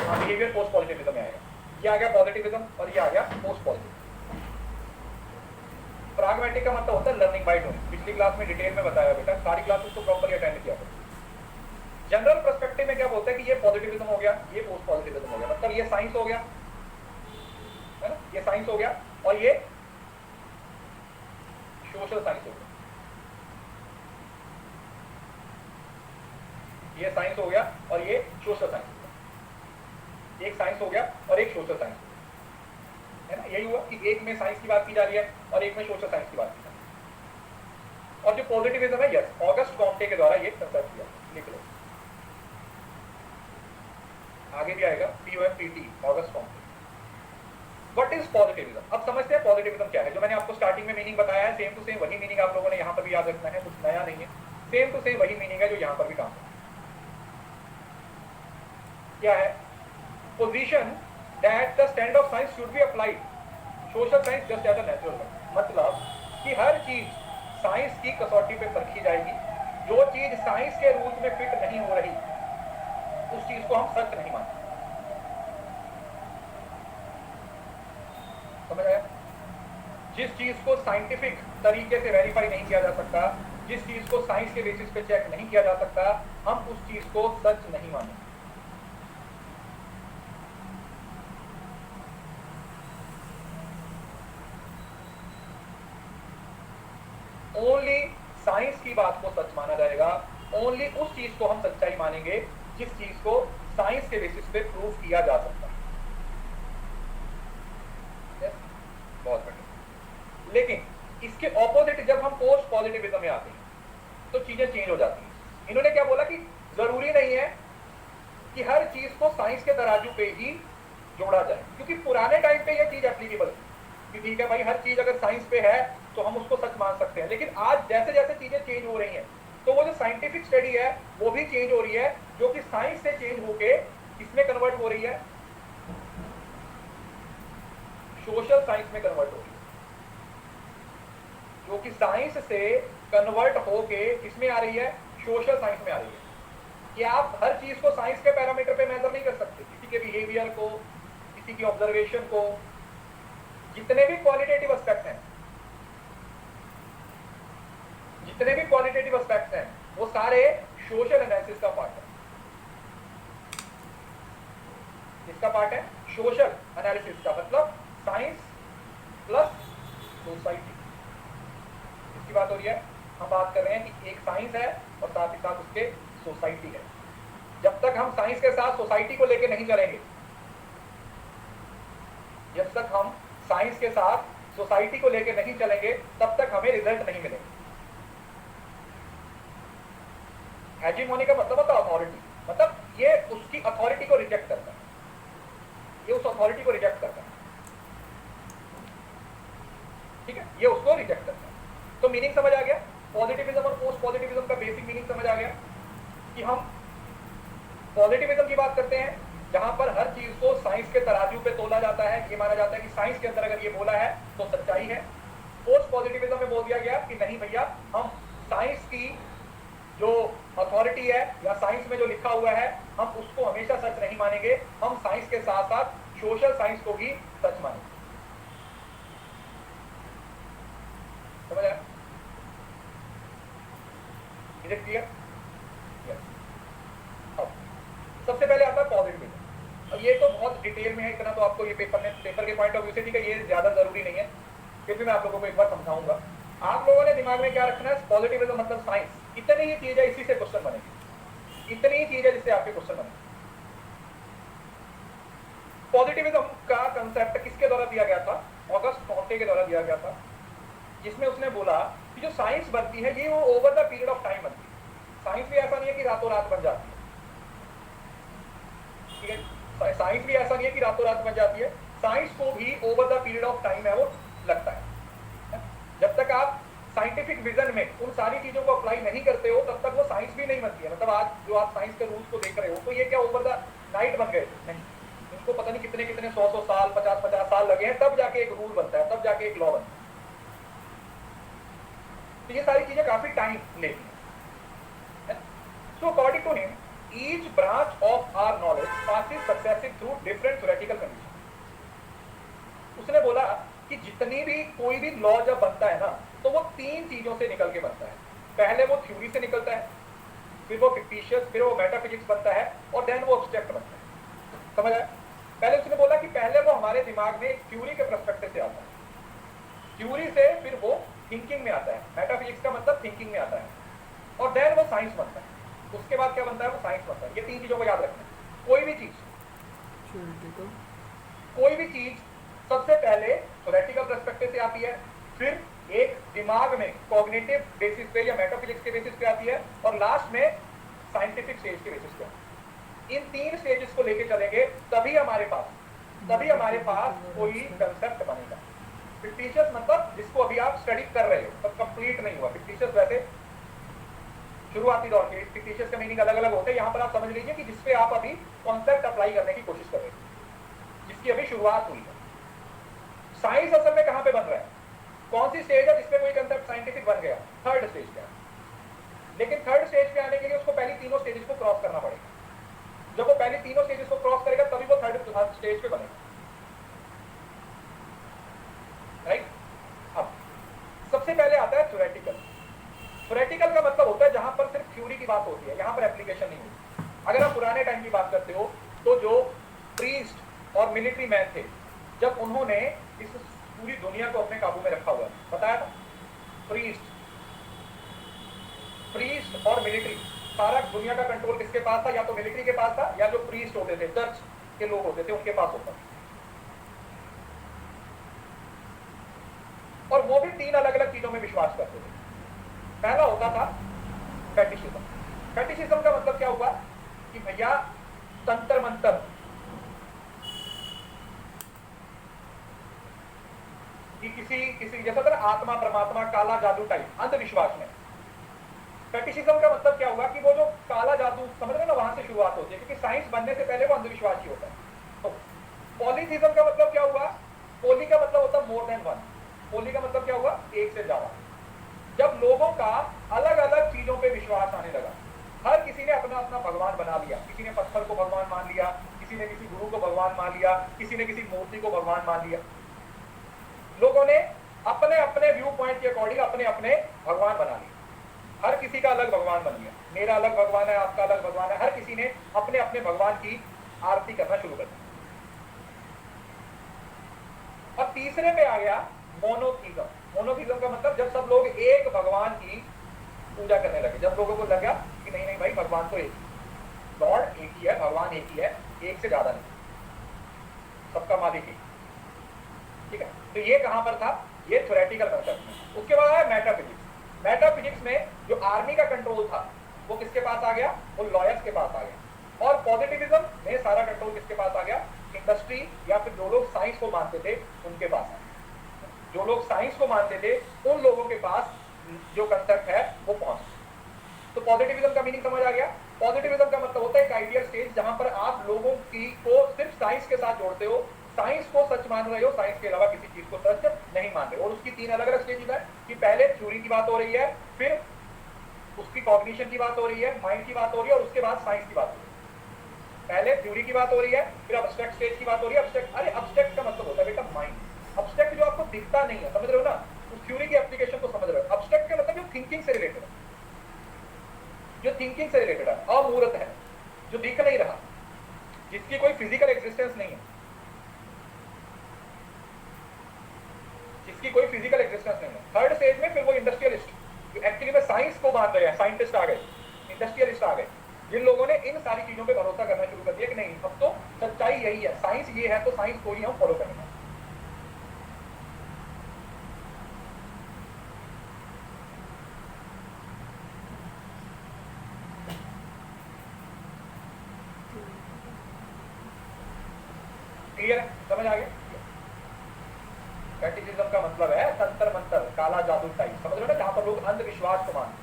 हाँ, बिहेवियर पोस्ट पॉजिटिविज्म में आएगा। ये आ गया पॉजिटिविज्म और ये आ गया पोस्ट पॉजिटिव। प्रैग्मैटिक का मतलब होता है लर्निंग बाय डूइंग। पिछली क्लास में डिटेल में बताया बेटा, सारी क्लासेस को प्रॉपर्ली अटेंड किया। जनरल पर्सपेक्टिव में क्या बोलते हैं कि ये पॉजिटिविज्म हो गया, ये पोस्ट पॉजिटिविज्म हो गया, मतलब ये साइंस हो गया, है ना? ये साइंस हो गया और ये सोशल साइंस हो गया। ये साइंस हो गया और ये सोशल साइंस हो गया। एक साइंस हो गया और एक सोशल साइंस हो गया, है ना? यही हुआ कि एक में साइंस की बात की जा रही है और एक में सोशल साइंस की बात की जा रही है। और जो पॉजिटिविज्म है, यस, ऑगस्ट कॉम्टे के द्वारा ये कंसेप्ट किया। लिख लो, आगे भी आएगा, POMPT, August Comte. What is positivism? अब समझते हैं पॉजिटिविज्म क्या है। जो मैंने आपको स्टार्टिंग में मीनिंग बताया है, सेम टू सेम वही मीनिंग आप लोगों ने यहाँ पर भी याद रखना है, कुछ नया नहीं है। सेम टू सेम वही मीनिंग है जो यहाँ पर भी काम है। क्या है? Position that the stand of science should be applied, social science just as a natural science. मतलब कि हर चीज साइंस की कसौटी पे परखी जाएगी। जो चीज साइंस के रूल्स में फिट नहीं हो रही, उस चीज को हम सच नहीं मानते। समझ आया? जिस चीज को साइंटिफिक तरीके से वेरीफाई नहीं किया जा सकता, जिस चीज को साइंस के बेसिस पे चेक नहीं किया जा सकता, हम उस चीज को सच नहीं मानेंगे। ओनली साइंस की बात को सच माना जाएगा, ओनली उस चीज को हम सच्चाई मानेंगे जिस चीज को साइंस के बेसिस पे प्रूव किया जा सकता है। बहुत बढ़िया। लेकिन इसके ऑपोजिट जब हम पोस्ट पॉजिटिविज्म में आते हैं तो चीजें चेंज हो जाती हैं। इन्होंने क्या बोला कि जरूरी नहीं है कि हर चीज को साइंस के तराजू पे ही जोड़ा जाए, क्योंकि पुराने टाइम पे यह चीज एप्लीकेबल है कि ठीक है भाई, हर चीज अगर साइंस पे है तो हम उसको सच मान सकते हैं। लेकिन आज जैसे जैसे चीजें चेंज हो रही हैं तो वो जो साइंटिफिक स्टडी है वो भी चेंज हो रही है, जो कि साइंस से चेंज होके किसमें कन्वर्ट हो रही है, सोशल साइंस में कन्वर्ट हो रही है, जो कि साइंस से कन्वर्ट होके किसमें आ रही है, सोशल साइंस में आ रही है। कि आप हर चीज को साइंस के पैरामीटर पे मेजर नहीं कर सकते, किसी के बिहेवियर को, किसी की ऑब्जर्वेशन को, जितने भी क्वालिटेटिव एस्पेक्ट हैं, जितने भी क्वालिटेटिव एस्पेक्ट्स हैं वो सारे सोशल एनालिसिस का पार्ट है। इसका पार्ट है सोशल एनालिसिस का, मतलब साइंस प्लस सोसाइटी, इसकी बात हो रही है। हम बात कर रहे हैं कि एक साइंस है और साथ ही साथ उसके सोसाइटी है। जब तक हम साइंस के साथ सोसाइटी को लेकर नहीं चलेंगे, जब तक हम साइंस के साथ सोसाइटी को लेकर नहीं चलेंगे, तब तक हमें रिजल्ट नहीं मिलेंगे। हेजीमोनी का मतलब होता है अथॉरिटी, मतलब ये उसकी अथॉरिटी को रिजेक्ट करता है, ये उस अथॉरिटी को रिजेक्ट करता है, ठीक है, ये उसको रिजेक्ट करता है। तो मीनिंग समझ आ गया, पॉजिटिविज्म और पोस्ट पॉजिटिविज्म का बेसिक मीनिंग समझ आ गया कि हम पॉजिटिविज्म की बात करते हैं जहां पर हर चीज को साइंस के तराजू पे तोला जाता है, ये माना जाता है कि साइंस के अंदर अगर ये बोला है तो सच्चाई है। पोस्ट पॉजिटिविज्म में बोल दिया गया कि नहीं भैया, हम साइंस की जो अथॉरिटी है या साइंस में जो लिखा हुआ है हम उसको हमेशा सच नहीं मानेंगे, हम साइंस के साथ साथ सोशल साइंस को भी सच मानेंगे। समझ आया? Is it clear? सबसे पहले आता है पॉजिटिविज्म। अब ये तो बहुत डिटेल में है, इतना तो आपको ये पेपर के पॉइंट ऑफ व्यू से ठीक है, ये ज्यादा जरूरी नहीं है, फिर भी मैं आप लोगों को एक बार समझाऊंगा। आप लोगों ने दिमाग में क्या रखना है, पॉजिटिविज्म मतलब साइंस, इतनी ही चीज है, इसी से क्वेश्चन बनेगी, इतनी ही चीज है जिससे आपके क्वेश्चन बनेंगे। पॉजिटिविज्म का कंसेप्ट किसके द्वारा दिया गया था, ऑगस्ट कॉन्टे के द्वारा दिया गया था, जिसमें उसने बोला कि जो साइंस बनती है ये वो over the period of time बनती है। साइंस भी ऐसा नहीं है कि रातों रात बन जाती है, ठीक है, साइंस भी ऐसा नहीं है कि रातों रात बन जाती है, साइंस को भी over the period of time है वो लगता है। जब तक आप साइंटिफिक विजन में उन सारी चीजों को अप्लाई नहीं करते हो तब तक वो साइंस भी नहीं बनती है। मतलब आज जो आप साइंस के रूल्स को देख रहे हो तो ये क्या ओवर द नाइट बन गए नहीं, इनको पता नहीं कितने कितने 100 साल 50 साल लगे हैं, तब जाके एक रूल बनता है, तब जाके एक लॉ बनता है। तो ये सारी चीजें काफी टाइम लेती है। So according to him each branch of our knowledge passes successive through different theoretical conditions। उसने बोला कि जितनी भी कोई भी लॉ जब बनता है ना तो वो तीन चीजों से निकल के बनता है। पहले वो थ्योरी से निकलता है, फिर वो फिक्टिशियस, फिर वो मेटाफिजिक्स बनता है और देन वो एब्स्ट्रैक्ट बनता है। समझ आया? पहले उसने बोला कि पहले वो हमारे दिमाग में थ्योरी के पर्सपेक्टिव से आता है, थ्योरी से फिर वो थिंकिंग में आता है, मेटाफिजिक्स का मतलब थिंकिंग में आता है, और देन वो साइंस बनता है। उसके बाद क्या बनता है, वो साइंस बनता है। ये तीन चीजों को याद रखना है। कोई भी चीज सबसे पहले थ्योरेटिकल पर्सपेक्टिव से आती है, फिर एक दिमाग में कॉग्निटिव बेसिस पे या मेटाफिजिक्स के बेसिस पे आती है, और लास्ट में साइंटिफिक स्टेज के बेसिस पे आती है। इन तीन स्टेजेस को लेके चलेंगे तभी हमारे पास कोई कंसेप्ट बनेगा। फिक्टिशियस मतलब जिसको अभी आप स्टडी कर रहे हो पर कंप्लीट नहीं हुआ। फिक्टिशियस वैसे शुरुआती दौर के फिक्टिशियस का मीनिंग अलग अलग होते हैं, यहाँ पर आप समझ लीजिए कि जिसपे आप अभी कॉन्सेप्ट अप्लाई करने की कोशिश कर रहे हैं, जिसकी अभी शुरुआत हुई है। साइंस असल में कहाँ पे बन रहा है, कौन सी स्टेज है जिसपे कोई कंसेप्ट साइंटिफिक बन गया, थर्ड स्टेज पे। लेकिन थर्ड स्टेज पे आने के लिए उसको पहले तीनों स्टेजेस को क्रॉस करना पड़ेगा। जब वो पहले तीनों स्टेजेस को क्रॉस करेगा तभी वो थर्ड स्टेज पे बनेगा, राइट। अब सबसे पहले आता है थ्योरेटिकल की बात होती है, यहाँ पर एप्लीकेशन नहीं होती। अगर आप पुराने टाइम की बात करते हो तो जो प्रीस्ट और मिलिट्री मैन थे, जब उन्होंने इस पूरी दुनिया को अपने काबू में रखा हुआ, बताया था, प्रीस्ट और मिलिट्री, सारा दुनिया का कंट्रोल किसके पास था? या तो मिलिट्री के पास था या जो प्रीस्ट होते थे, चर्च के लोग होते थे, उनके पास होता था। और वो भी 3 अलग अलग चीजों में विश्वास करते थे। पहला होता था फेटिशिज्म। फेटिशिज्म का मतलब क्या हुआ कि भैया तंत्र मंत्र, कि किसी जैसा था आत्मा परमात्मा काला जादू टाइप अंधविश्वास में। फेटिशिज्म का मतलब क्या हुआ कि वो जो काला जादू, समझ रहे ना, वहां से शुरुआत होती है, क्योंकि साइंस बनने से पहले वो अंधविश्वास ही होता है। तो पॉलीथिज्म का मतलब क्या हुआ? पोली का मतलब होता है मोर देन वन। पोली का मतलब क्या हुआ? एक से ज्यादा। जब लोगों का अलग अलग चीजों पे विश्वास आने लगा, हर किसी ने अपना अपना भगवान बना लिया। किसी ने पत्थर को भगवान मान लिया, किसी ने किसी गुरु को भगवान मान लिया, किसी ने किसी मूर्ति को भगवान मान लिया। लोगों ने अपने अपने व्यू पॉइंट के अकॉर्डिंग अपने अपने भगवान बना लिए। हर किसी का अलग भगवान बन गया। मेरा अलग भगवान है, आपका अलग भगवान है। हर किसी ने अपने अपने भगवान की आरती करना शुरू कर दी। अब तीसरे पे आ गया मोनोथीज्म। मोनोथीज्म का मतलब जब सब लोग एक भगवान की पूजा करने लगे, जब लोगों को लगा कि नहीं नहीं भाई, भगवान तो एक, गॉड एक ही है, भगवान एक ही है, एक से ज्यादा नहीं, सबका मालिक ही। ठीक है, तो ये कहां पर था? ये थ्योरेटिकल कंसेप्ट में। उसके बाद आया मेटाफिजिक्स। मेटाफिजिक्स में जो आर्मी का कंट्रोल था वो किसके पास आ गया? वो लॉयर्स के पास आ गया। और पॉजिटिविज्म में सारा कंट्रोल किसके पास आ गया? इंडस्ट्री या फिर जो लोग साइंस को मानते थे उनके पास आ गया। जो लोग साइंस को मानते थे उन लोगों के पास जो कंसेप्ट है वो पहुंच। तो पॉजिटिविज्म का मीनिंग समझ आ गया? पॉजिटिविज्म का मतलब होता है एक आइडियल स्टेज जहां पर आप लोगों की को सिर्फ साइंस के साथ जोड़ते हो, साइंस को सच मान रहे हो, साइंस के अलावा किसी चीज को सच नहीं मान रहे हो। और उसकी 3 अलग अलग स्टेज है कि पहले थ्योरी की बात हो रही है, फिर उसकी कॉग्निशन की बात हो रही है, माइंड की बात हो रही है, और उसके बाद साइंस की बात हो रही है। पहले थ्योरी की बात हो रही है, फिर अब्स्ट्रैक्ट स्टेज की बात हो रही है। अब्स्ट्रैक्ट, अरे अब्स्ट्रैक्ट का मतलब होता है बेटा माइंड। अब्स्ट्रैक्ट जो आपको दिखता नहीं है, समझ रहे हो ना, उस थ्योरी की एप्लीकेशन को समझ रहे हो। अब्स्ट्रैक्ट का मतलब जो थिंकिंग से रिलेटेड है, जो थिंकिंग से रिलेटेड है, अमूर्त है, जो दिख नहीं रहा, जिसकी कोई फिजिकल एग्जिस्टेंस नहीं है, जिसकी कोई फिजिकल एग्जिस्टेंस नहीं है। थर्ड स्टेज में फिर वो इंडस्ट्रियलिस्ट, जो एक्चुअली में साइंस को मान रहे हैं, साइंटिस्ट आ गए, इंडस्ट्रियलिस्ट आ गए, जिन लोगों ने इन सारी चीजों पे भरोसा करना शुरू कर दिया कि नहीं, अब तो सच्चाई यही है, साइंस ये है, तो साइंस को ही हम फॉलो करेंगे। क्लियर है? समझ आ गया? फेटिशिज्म का मतलब है तंत्र मंत्र, काला जादू टाइप, समझ रहे हो ना, जहां पर लोग अंधविश्वास को मानते,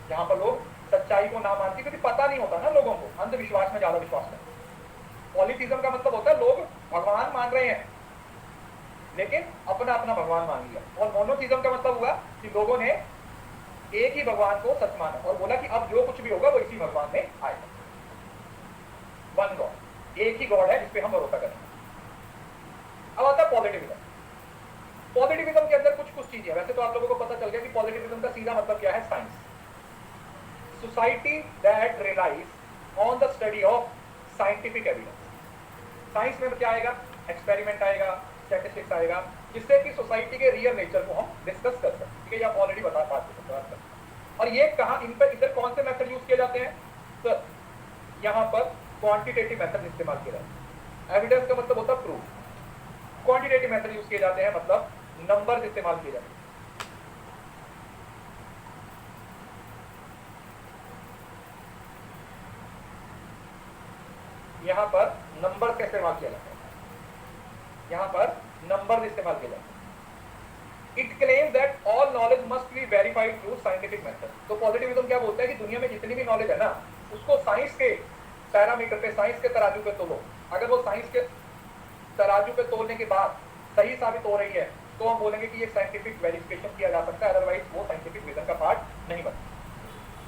जहां पर लोग सच्चाई को ना मानते, क्योंकि पता नहीं होता ना लोगों को, अंधविश्वास में ज्यादा विश्वास करते। पॉलीथिज्म का मतलब होता है लोग भगवान मान रहे हैं लेकिन अपना अपना भगवान मान लिया। और मोनोथिज्म का मतलब हुआ कि लोगों ने एक ही भगवान को सच माना और बोला कि अब जो कुछ भी होगा वो इसी भगवान में आएगा। वन गॉड, एक ही गॉड है जिसपे हम भरोसा करें। अब आता है पॉजिटिविज्म। पॉजिटिविज्म के अंदर कुछ चीजें, वैसे तो आप लोगों को पता चल गया कि पॉजिटिविज्म का सीधा मतलब क्या है, science. Society that relies on the study of scientific evidence. Science में क्या आएगा? एक्सपेरिमेंट आएगा, स्टैटिस्टिक्स आएगा, जिससे कि सोसाइटी के रियल नेचर को हम डिस्कस कर सकते हैं। ठीक है, आप ऑलरेडी बता पाते हैं। और ये कहाँ, इन पर इधर कौन से मेथड यूज किए जाते हैं? तो यहाँ पर क्वांटिटेटिव मेथड इस्तेमाल किया जाता है। एविडेंस का मतलब होता है प्रूफ। क्वांटिटेटिव मेथड यूज किए जाते हैं, मतलब नंबर्स इस्तेमाल किए जाते हैं। यहां पर नंबर्स का इस्तेमाल किया जाता है, यहां पर नंबर्स इस्तेमाल किए जाते हैं। It claims that all knowledge must be verified through scientific method. तो पॉजिटिविज्म क्या बोलता है कि दुनिया में जितनी भी नॉलेज है ना, उसको साइंस के पैरामीटर पे, साइंस के तराजू पे तोलो। अगर वो साइंस के तराजू पे तोलने के बाद सही साबित हो रही है तो हम बोलेंगे कि ये साइंटिफिक वेरिफिकेशन किया जा सकता है, अदरवाइज वो साइंटिफिक विजन का पार्ट नहीं बनता।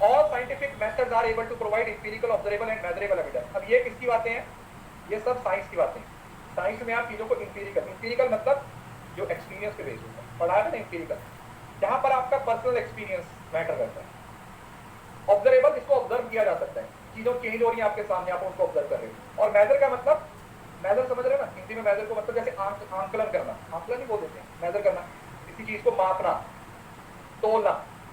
All scientific methods are able to provide empirical, observable and measurable evidence। अब ये किसकी बातें हैं? ये सब साइंस की बातें हैं। साइंस में आप चीजों को इंपीरिकल मतलब जो एक्सपीरियंस पे बेस्ड होता है, पढ़ा है ना इंपीरिकल, जहां पर आपका पर्सनल एक्सपीरियंस मैटर करता है। ऑब्जर्वेबल जिसको ऑब्जर्व किया जा सकता है, चीजों चेंज हो रही है आपके सामने, आप उसको ऑब्जर्व कर रहे हो। और मेजर का मतलब, मेजर समझ रहे हो ना, हिंदी में मेजर को मतलब जैसे आंकलन करना, आंकलन ही बोल देते हैं, मेजर करना, किसी चीज को मापना, तोलना,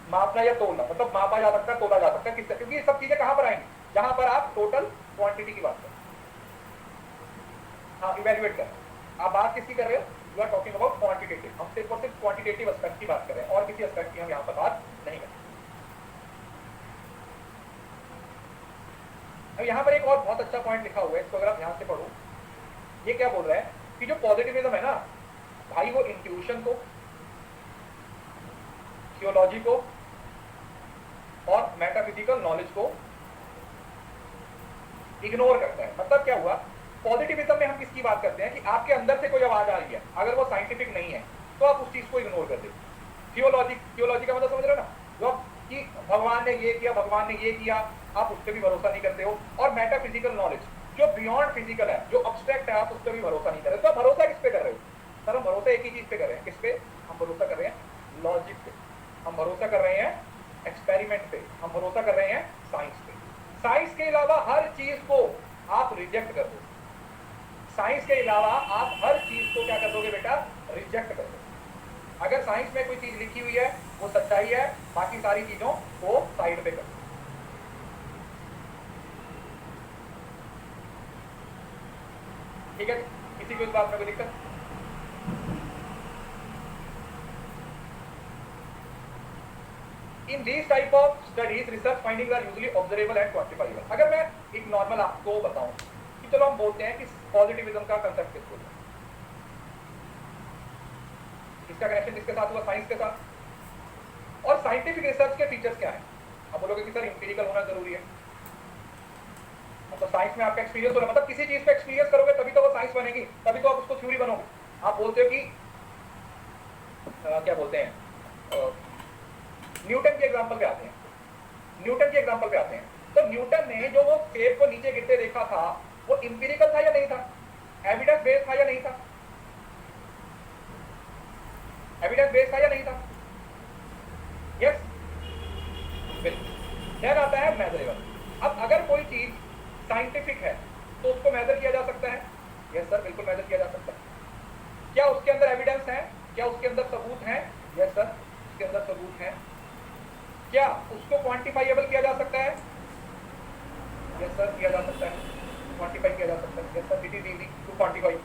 मापना या तोलना, मतलब मापा जा सकता है, तोला जा सकता है किससे, क्योंकि ये सब चीजें कहां पर आएंगी, जहां पर आप टोटल क्वांटिटी की बात करें, हाँ इवेल्युएट कर, आप बात किसकी कर रहे हो, you are talking about quantitative, हम सिर्फ और सिर्फ क्वांटिटेटिव एस्पेक्ट की बात कर रहे हैं और किसी एस्पेक्ट की हम यहाँ पर बात नहीं कर रहे। अब यहाँ पर एक और बहुत अच्छा पॉइंट लिखा हुआ है, इसको अगर आप ध्यान से पढ़ो, ये क्या बोल रहा है कि जो पॉजिटिविज्म है ना भाई, वो इंट्यूशन को, थियोलॉजी को और मेटाफिजिकल नॉलेज को इग्नोर करता है। मतलब क्या हुआ, पॉजिटिविज्म में हम किसकी बात करते हैं कि आपके अंदर से कोई आवाज आ रही है, अगर वो साइंटिफिक नहीं है तो आप उस चीज को इग्नोर कर देते। थियोलॉजी का मतलब समझ रहे हो ना, जो कि भगवान ने ये किया, भगवान ने ये किया, आप उस पर भी भरोसा नहीं करते हो। और मेटाफिजिकल नॉलेज जो बियॉन्ड फिजिकल है, जो अब्स्ट्रैक्ट है, आप उस पर भी भरोसा नहीं कर रहे। तो आप भरोसा किस पे कर रहे हो सर? हम भरोसा एक ही चीज पे कर रहे हैं, किस पे हम भरोसा कर रहे हैं? लॉजिक पे, हम भरोसा कर रहे हैं एक्सपेरिमेंट पे, हम भरोसा कर रहे हैं साइंस पे। साइंस के अलावा हर चीज को आप रिजेक्ट कर दो, साइंस के अलावा आप हर चीज को क्या कर दोगे बेटा? रिजेक्ट कर दोगे। अगर साइंस में कोई चीज लिखी हुई है वो सच्चाई है, बाकी सारी चीजों को साइड पे कर दो। ठीक है, किसी को इस बात में कोई दिक्कत? In these type of studies, research findings are usually observable and quantifiable. अगर मैं एक नॉर्मल आपको बताऊं कि चलो हम बोलते हैं कि पॉजिटिविज्म का कंसेप्ट किसको है, इसका कनेक्शन किसके साथ हुआ? साइंस के साथ। और साइंटिफिक रिसर्च के फीचर्स क्या है? आप बोलोगे कि सर इंपीरिकल होना जरूरी है, तो साइंस में आपका एक्सपीरियंस होना, मतलब किसी चीज पे एक्सपीरियंस करोगे तभी तो वो साइंस बनेगी, तभी तो आप उसको थ्योरी बनोगे। आप बोलते हो कि क्या बोलते हैं, न्यूटन के एग्जांपल पे आते हैं, न्यूटन के एग्जांपल पे आते हैं। तो न्यूटन ने जो वो सेब को नीचे गिरते देखा था, वो इंपीरिकल था या नहीं था? एविडेंस बेस्ड था या नहीं था? एविडेंस बेस्ड था या नहीं था? यस, बिल्कुल। देन आता है मेजरेबल। अब अगर कोई चीज साइंटिफिक है तो उसको मेजर किया जा सकता है? यस सर, बिल्कुल मेजर किया जा सकता है। क्या उसके अंदर एविडेंस है? क्या उसके अंदर सबूत है? यस सर, उसके अंदर सबूत है। क्या उसको क्वांटिफाइएबल किया जा सकता है? यस सर, किया जा सकता है, क्वांटिफाई किया जा सकता है। Yes sir, it is easy to quantify.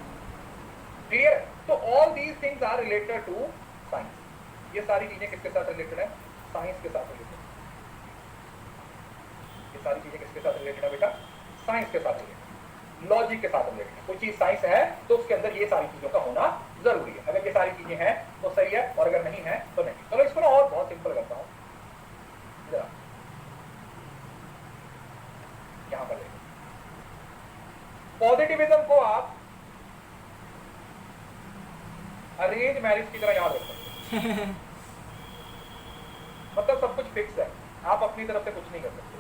Clear? तो all these things are related to science. ये सारी चीजें किसके साथ रिलेटेड है? साइंस के साथ रिलेटेड। ये सारी चीजें किसके साथ रिलेटेड है बेटा? साइंस के साथ रिलेटेड, लॉजिक के साथ रिलेटेड है। कोई चीज साइंस है तो उसके अंदर ये सारी चीजों का होना जरूरी है। अगर ये सारी चीजें हैं तो सही है, और अगर नहीं है तो नहीं। चलो इसको ना और बहुत सिंपल करता हूं, यहां पर पॉजिटिविज्म को आप अरेंज मैरिज की तरह याद रख सकते हैं। मतलब सब कुछ फिक्स है, आप अपनी तरफ से कुछ नहीं कर सकते।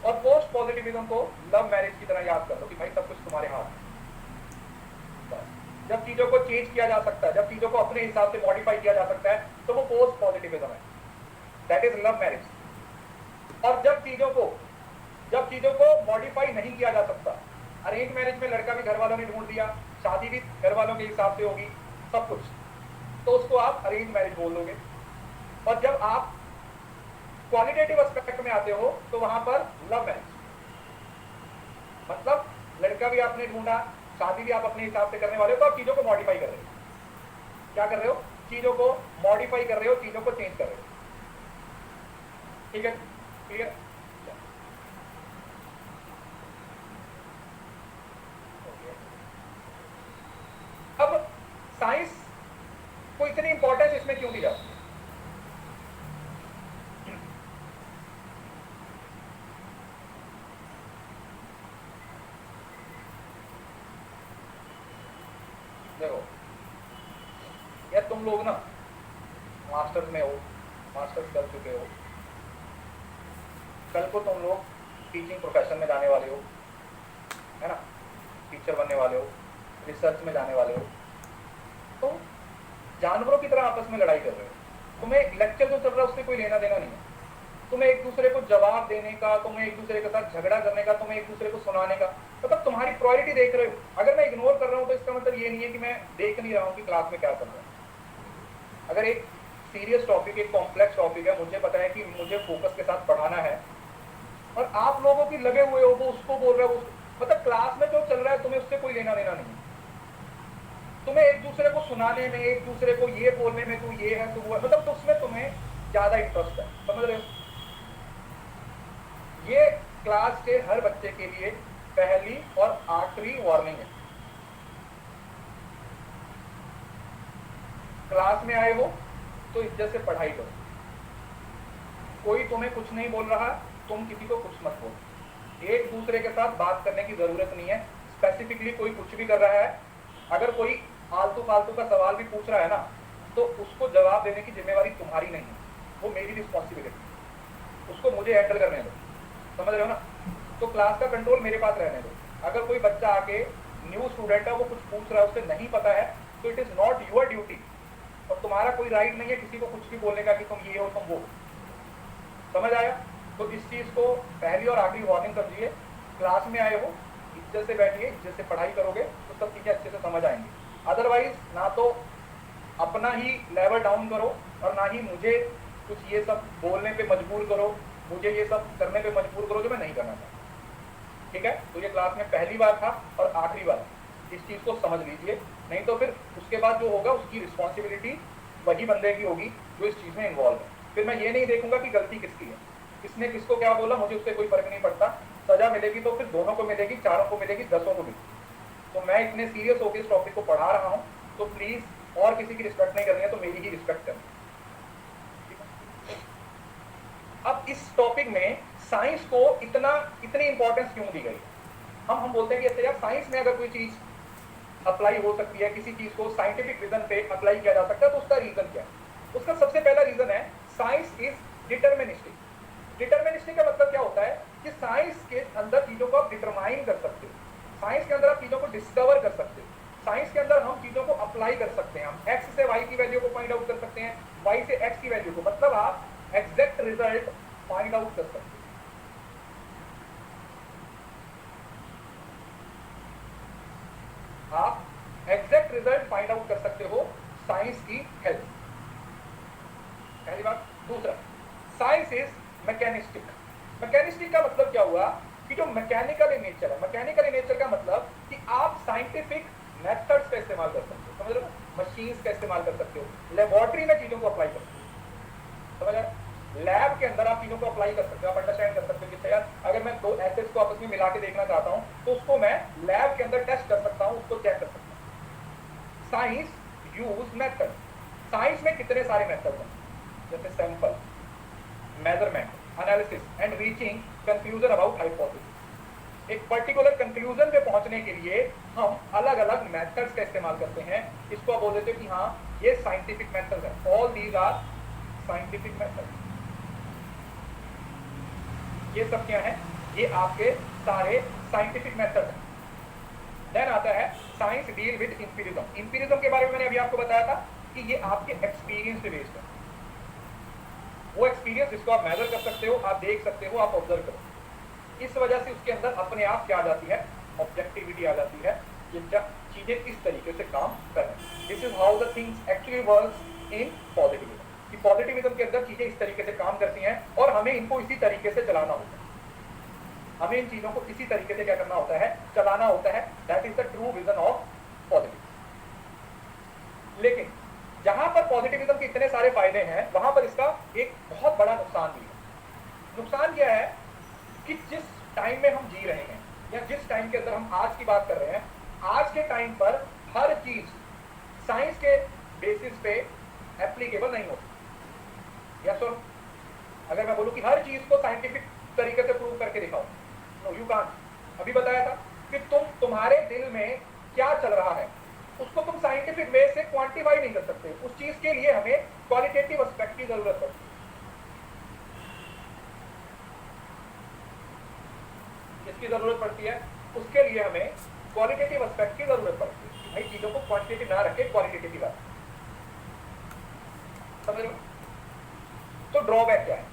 और पोस्ट पॉजिटिविज्म को लव मैरिज की तरह याद कर लो कि भाई सब कुछ तुम्हारे हाथ है। जब चीजों को चेंज किया जा सकता है, जब चीजों को अपने हिसाब से मॉडिफाई किया जा सकता है, तो वो पोस्ट पॉजिटिविज्म है, दैट इज लव मैरिज। और जब चीजों को मॉडिफाई नहीं किया जा सकता, अरेंज मैरिज में लड़का भी घर वालों ने ढूंढ दिया, शादी भी घर वालों के हिसाब से होगी, सब कुछ, तो उसको आप अरेंज मैरिज बोल दोगे। और जब आप क्वालिटेटिव एस्पेक्ट में आते हो तो वहां पर लव मैरिज, मतलब लड़का भी आपने ढूंढा, शादी भी आप अपने हिसाब से करने वाले हो, तो आप चीजों को मॉडिफाई कर रहे हो। क्या कर रहे हो? चीजों को मॉडिफाई कर रहे हो, चीजों को चेंज कर रहे हो। ठीक है, क्लियर? अब साइंस को इतनी इंपॉर्टेंस इसमें क्यों दी जाती है? देखो यार, तुम लोग ना मास्टर्स में हो, मास्टर्स कर चुके हो, कल को तुम लोग टीचिंग प्रोफेशन में जाने वाले हो, है ना, टीचर बनने वाले हो, रिसर्च में जाने वाले हो, तो जानवरों की तरह आपस में लड़ाई कर रहे हो। तुम्हें लेक्चर जो चल रहा है उससे कोई लेना देना नहीं है, तुम्हें एक दूसरे को जवाब देने का, तुम्हें एक दूसरे के साथ झगड़ा करने का, तुम्हें एक दूसरे को सुनाने का, मतलब तुम्हारी प्रायोरिटी देख रहे हो। अगर मैं इग्नोर कर रहा हूँ तो इसका मतलब ये नहीं है कि मैं देख नहीं रहा हूँ कि क्लास में क्या चल रहा है। अगर एक सीरियस टॉपिक, एक कॉम्प्लेक्स टॉपिक है, मुझे पता है कि मुझे फोकस के साथ पढ़ाना है, और आप लोगों की लगे हुए हो, वो उसको बोल रहे हो, मतलब क्लास में जो चल रहा है तुम्हें उससे कोई लेना देना नहीं। तुम्हें एक दूसरे को सुनाने में, एक दूसरे को ये बोलने में, तू ये है, तू वो है, मतलब तो उसमें तुम्हें ज्यादा इंटरेस्ट है, समझ रहे हो। ये क्लास के हर बच्चे के लिए पहली और आखिरी वार्निंग है। क्लास में आए हो तो इज्जत से पढ़ाई करो। कोई तुम्हें कुछ नहीं बोल रहा, तुम किसी को कुछ मत बोलो। एक दूसरे के साथ बात करने की जरूरत नहीं है। स्पेसिफिकली कोई कुछ भी कर रहा है, अगर कोई आलतू फालतू का सवाल भी पूछ रहा है ना, तो उसको जवाब देने की जिम्मेवारी तुम्हारी नहीं है, वो मेरी रिस्पॉन्सिबिलिटी। उसको मुझे हैंडल करने दो, समझ रहे हो ना। तो क्लास का कंट्रोल मेरे पास रहने दो। अगर कोई बच्चा आके न्यू स्टूडेंट है, वो कुछ पूछ रहा है, उसे नहीं पता है, तो it is not your duty, और तुम्हारा कोई राइट नहीं है किसी को कुछ भी बोलने का कि तुम ये हो, तुम वो। समझ आया। तो इस चीज को पहली और आखिरी वार्निंग समझिए। क्लास में आए हो, इज्जत से बैठिए, इज्जत से पढ़ाई करोगे तो सब चीजें अच्छे से समझ आएंगी। अदरवाइज ना तो अपना ही लेवल डाउन करो, और ना ही मुझे कुछ ये सब बोलने पे मजबूर करो, मुझे ये सब करने पे मजबूर करो जो मैं नहीं करना चाहता। ठीक है। तो ये क्लास में पहली बार था और आखिरी बार, इस चीज को समझ लीजिए, नहीं तो फिर उसके बाद जो होगा उसकी रिस्पॉन्सिबिलिटी वही बंदे की होगी जो इस चीज में इन्वॉल्व है। फिर मैं ये नहीं देखूंगा कि गलती किसकी है, किसने किसको क्या बोला, मुझे उससे कोई फर्क नहीं पड़ता। सजा मिलेगी तो फिर दोनों को मिलेगी, चारों को मिलेगी, 10 को मिलेगी। तो मैं इतने सीरियस होकर इस टॉपिक को पढ़ा रहा हूँ, तो प्लीज और किसी की रिस्पेक्ट नहीं करनी है तो मेरी ही रिस्पेक्ट करनी। अब इस टॉपिक में साइंस को इतनी इंपॉर्टेंस क्यों दी गई। हम बोलते हैं कि यार साइंस में अगर कोई चीज अप्लाई हो सकती है, किसी चीज को साइंटिफिक रीजन पे अप्लाई किया जा सकता है, तो उसका रीजन क्या है। उसका सबसे पहला रीजन है साइंस इज डिटर्मिनिस्टिक। डिटर्मिनिस्टिक का मतलब क्या होता है कि साइंस के अंदर चीजों को आप डिटरमाइन कर सकते हो, साइंस के अंदर आप चीजों को डिस्कवर कर सकते हो, साइंस के अंदर हम चीजों को अप्लाई कर सकते हैं। हम एक्स से वाई की वैल्यू को फाइंड आउट कर सकते हैं, वाई से एक्स की वैल्यू को, मतलब आप एग्जैक्ट रिजल्ट फाइंड आउट कर सकते हैं। आप एग्जैक्ट रिजल्ट फाइंड आउट कर सकते हो साइंस की हेल्प। पहली बात। दूसरा, साइंस इज मैकेनिस्टिक। मैकेनिस्टिक का मतलब क्या हुआ कि जो मैकेनिकल इन नेचर है, मैकेनिकल इन नेचर का मतलब कि आप साइंटिफिक मेथड्स का इस्तेमाल कर सकते हो, समझ रहे हो, मशीन्स का इस्तेमाल कर सकते हो, लेबोरेटरी में चीजों को अप्लाई कर सकते हो, समझ रहे, लैब के अंदर आप चीजों को अप्लाई कर सकते हो। आप अंडरस्टैंड कर सकते हो कि यार अगर मैं दो एसिड्स को आपस में मिला के देखना चाहता हूं तो उसको मैं लैब के अंदर टेस्ट कर सकता हूं, उसको चेक कर सकता हूं। Science use method. साइंस में कितने सारे मेथड हैं, जैसे sample, measurement, analysis and reaching conclusion about hypothesis. एक पर्टिकुलर कंक्लूजन पे पहुंचने के लिए हम अलग अलग मेथड्स का इस्तेमाल करते हैं। इसको आप बोल देते हो कि हाँ ये साइंटिफिक मेथड्स है, all these are scientific methods. ये सब क्या है, ये आपके सारे साइंटिफिक मेथड हैं। देन आता है साइंस डील विद इंपीरिज्म। इंपीरिज्म के बारे में मैंने अभी आपको बताया था कि ये आपके एक्सपीरियंस पे बेस्ड है। वो एक्सपीरियंस जिसको आप मेजर कर सकते हो, आप देख सकते हो, आप ऑब्जर्व करो। इस वजह से उसके अंदर अपने आप क्या आ जाती है, ऑब्जेक्टिविटी आ जाती है, ये चीजें इस तरीके से काम कर रही हैं। This is how the things actually works in positivism. कि पॉजिटिविज्म के अंदर चीजें इस तरीके से काम करती हैं और हमें इनको इसी तरीके से चलाना होता है। हमें इन चीजों को इसी तरीके से क्या करना होता है, चलाना होता है। That is the true vision of positive. लेकिन जहां पर पॉजिटिविज्म के इतने सारे फायदे हैं, वहां पर इसका एक बहुत बड़ा नुकसान भी है। नुकसान क्या है कि जिस टाइम में हम जी रहे हैं, या जिस टाइम के अंदर हम आज की बात कर रहे हैं, आज के टाइम पर हर चीज साइंस के बेसिस पे एप्लीकेबल नहीं होती। यस और अगर मैं बोलूं कि हर चीज को साइंटिफिक तरीके से प्रूव करके दिखाओ, नो यू कांट। अभी बताया था कि तुम्हारे दिल में क्या चल रहा है, उसको तुम साइंटिफिक वे से क्वांटिफाई नहीं कर सकते। उस चीज के लिए हमें क्वालिटेटिव एस्पेक्ट की जरूरत पड़ती है। किसकी जरूरत पड़ती है, उसके लिए हमें क्वालिटेटिव एस्पेक्ट की जरूरत पड़ती है। भाई चीजों को क्वांटिटेटिव ना रखे, क्वालिटेटिव की बात समझ लो। तो ड्रॉबैक क्या है,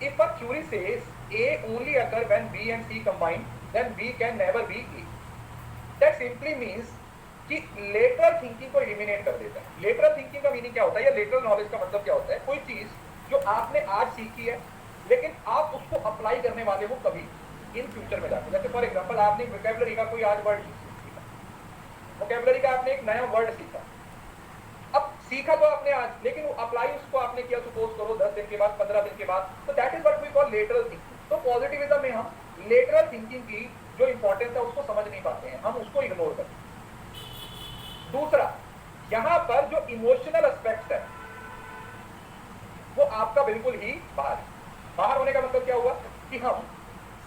If a theory says A only occur when B and C combine, then B can never be A. That simply means कि लेटरल थिंकिंग को एलिमिनेट कर देता है। लेटरल थिंकिंग का मीनिंग क्या होता है या लेटरल नॉलेज का मतलब क्या होता है? कोई चीज जो आपने आज सीखी है लेकिन आप उसको अप्लाई करने वाले हो कभी इन फ्यूचर में जाके। जैसे फॉर एग्जांपल आपने वोकैबुलरी का कोई आज वर्ड सीखा, वोकैबुलरी का आपने एक नया वर्ड सीखा, अब सीखा तो आपने आज, लेकिन अप्लाई उसको आपने किया सपोज करो 10 दिन के बाद, 15 दिन के बाद, तो that is what we call lateral thinking. तो पॉजिटिविज्म में हम लेटरल थिंकिंग की जो इंपॉर्टेंस है उसको समझ नहीं पाते हैं, हम उसको इग्नोर करते हैं। दूसरा, यहां पर जो इमोशनल एस्पेक्ट्स है वो आपका बिल्कुल ही बाहर होने का मतलब क्या हुआ कि हम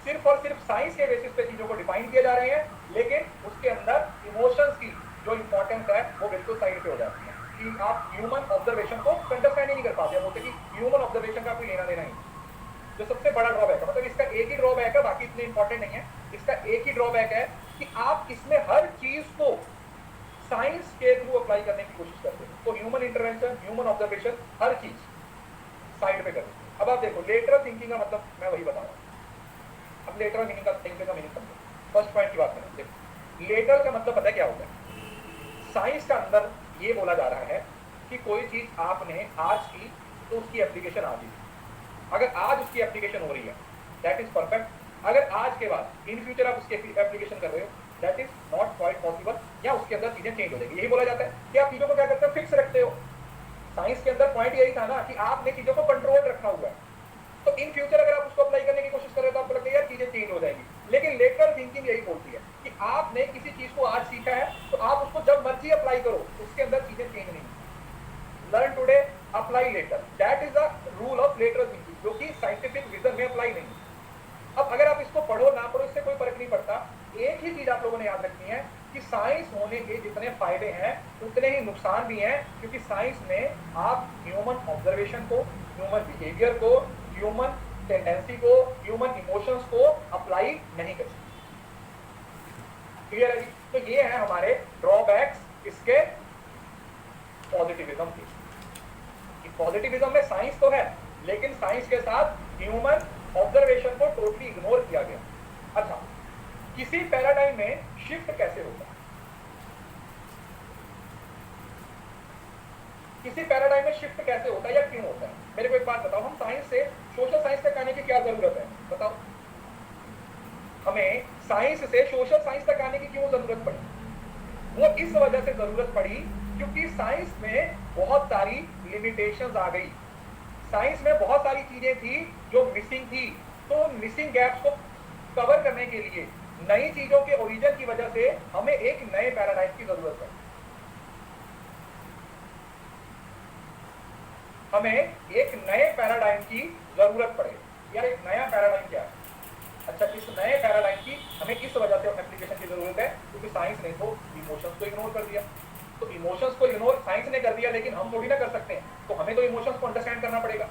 सिर्फ और सिर्फ साइंस के बेसिस पे चीजों को डिफाइन किए जा रहे हैं, लेकिन उसके अंदर इमोशंस की जो इंपॉर्टेंस है वो बिल्कुल साइड पे हो जाती है कि आप ह्यूमन ऑब्जर्वेशन को अंडरस्टैंड ही नहीं कर पाते। बोलते कि ह्यूमन ऑब्जर्वेशन का कोई लेना देना नहीं। जो सबसे बड़ा ड्रॉबैक है, मतलब इसका एक ही ड्रॉबैक है, बाकी इतने इंपॉर्टेंट नहीं है, इसका एक ही ड्रॉबैक है कि आप इसमें हर चीज को साइंस के थ्रू अप्लाई करने की कोशिश करते हैं। तो ह्यूमन इंटरवेंशन, ह्यूमन ऑब्जर्वेशन, हर चीज साइड पे करते हैं। अब आप देखो लेटरल थिंकिंग का मतलब मैं वही बताऊंगा। अब लेटरल मीनिंग का थिंकिंग का मीनिंग समझो। फर्स्ट पॉइंट की बात करें, देखो लेटरल का मतलब पता है क्या होता है? साइंस का अंदर ये बोला जा रहा है कि कोई चीज आपने आज की तो उसकी एप्लीकेशन आज ही, अगर आज उसकी एप्लीकेशन हो रही है दैट इज परफेक्ट। अगर आज के बाद इन फ्यूचर आप उसकी एप्लीकेशन कर रहे हो that is not quite possible, या उसके अंदर चीजें चेंज हो जाएगी। यही बोला जाता है कि आप चीजों को क्या करते हो, फिक्स रखते हो। साइंस के अंदर पॉइंट यही था ना कि आपने चीजों को कंट्रोल रखा हुआ है, तो इन फ्यूचर अगर आप उसको अप्लाई करने की कोशिश कर रहे हो तो आपको लगता है यार चीजें चेंज हो जाएगी। लेकिन लेटरल थिंकिंग यही बोलती है कि आपने किसी चीज को आज सीखा है तो आप उसको जब मर्जी अप्लाई करो, उसके अंदर चीजें चेंज नहीं। Learn today apply later, that is the rule of lateral thinking, जो कि साइंटिफिक विजन में अप्लाई नहीं। अब अगर आप इसको पढ़ो ना पढ़ो इससे कोई फर्क नहीं पड़ता। एक ही चीज आप लोगों ने याद रखनी है कि साइंस होने के जितने फायदे हैं उतने ही नुकसान भी हैं, क्योंकि साइंस में आप ह्यूमन ऑब्जर्वेशन को, ह्यूमन बिहेवियर को, ह्यूमन टेंडेंसी को, ह्यूमन इमोशंस को अप्लाई नहीं कर सकते। क्लियर है? तो ये है हमारे ड्रॉबैक्स इसके पॉजिटिविज्म के। पॉजिटिविज्म में साइंस तो है लेकिन साइंस के साथ ह्यूमन ऑब्जर्वेशन को टोटली इग्नोर किया गया। अच्छा, किसी पैराडाइम में शिफ्ट कैसे होता है? किसी पैराडाइम में शिफ्ट कैसे होता है या क्यों होता है? मेरे को एक बात बताओ, हम साइंस से सोशल साइंस तक आने की क्या जरूरत है? बताओ, हमें साइंस से सोशल साइंस तक आने की क्यों जरूरत पड़ी? वो इस वजह से जरूरत पड़ी क्योंकि साइंस में बहुत सारी लिमिटेशंस आ गई। साइंस में बहुत सारी चीजें थी जो मिसिंग थी, तो मिसिंग गैप्स को कवर करने के लिए नई चीजों के ओरिजिन की वजह से हमें एक नए पैराडाइम की जरूरत है। हमें एक नए पैराडाइम की जरूरत पड़े। यार एक नया पैराडाइम क्या है? अच्छा, इस नए पैराडाइम की हमें इस वजह से एप्लीकेशन की जरूरत है क्योंकि साइंस ने तो इमोशंस को इग्नोर कर दिया। तो इमोशंस को इग्नोर साइंस ने कर दिया, लेकिन हम थोड़ी ना कर सकते हैं, तो हमें तो इमोशंस को अंडरस्टैंड करना पड़ेगा।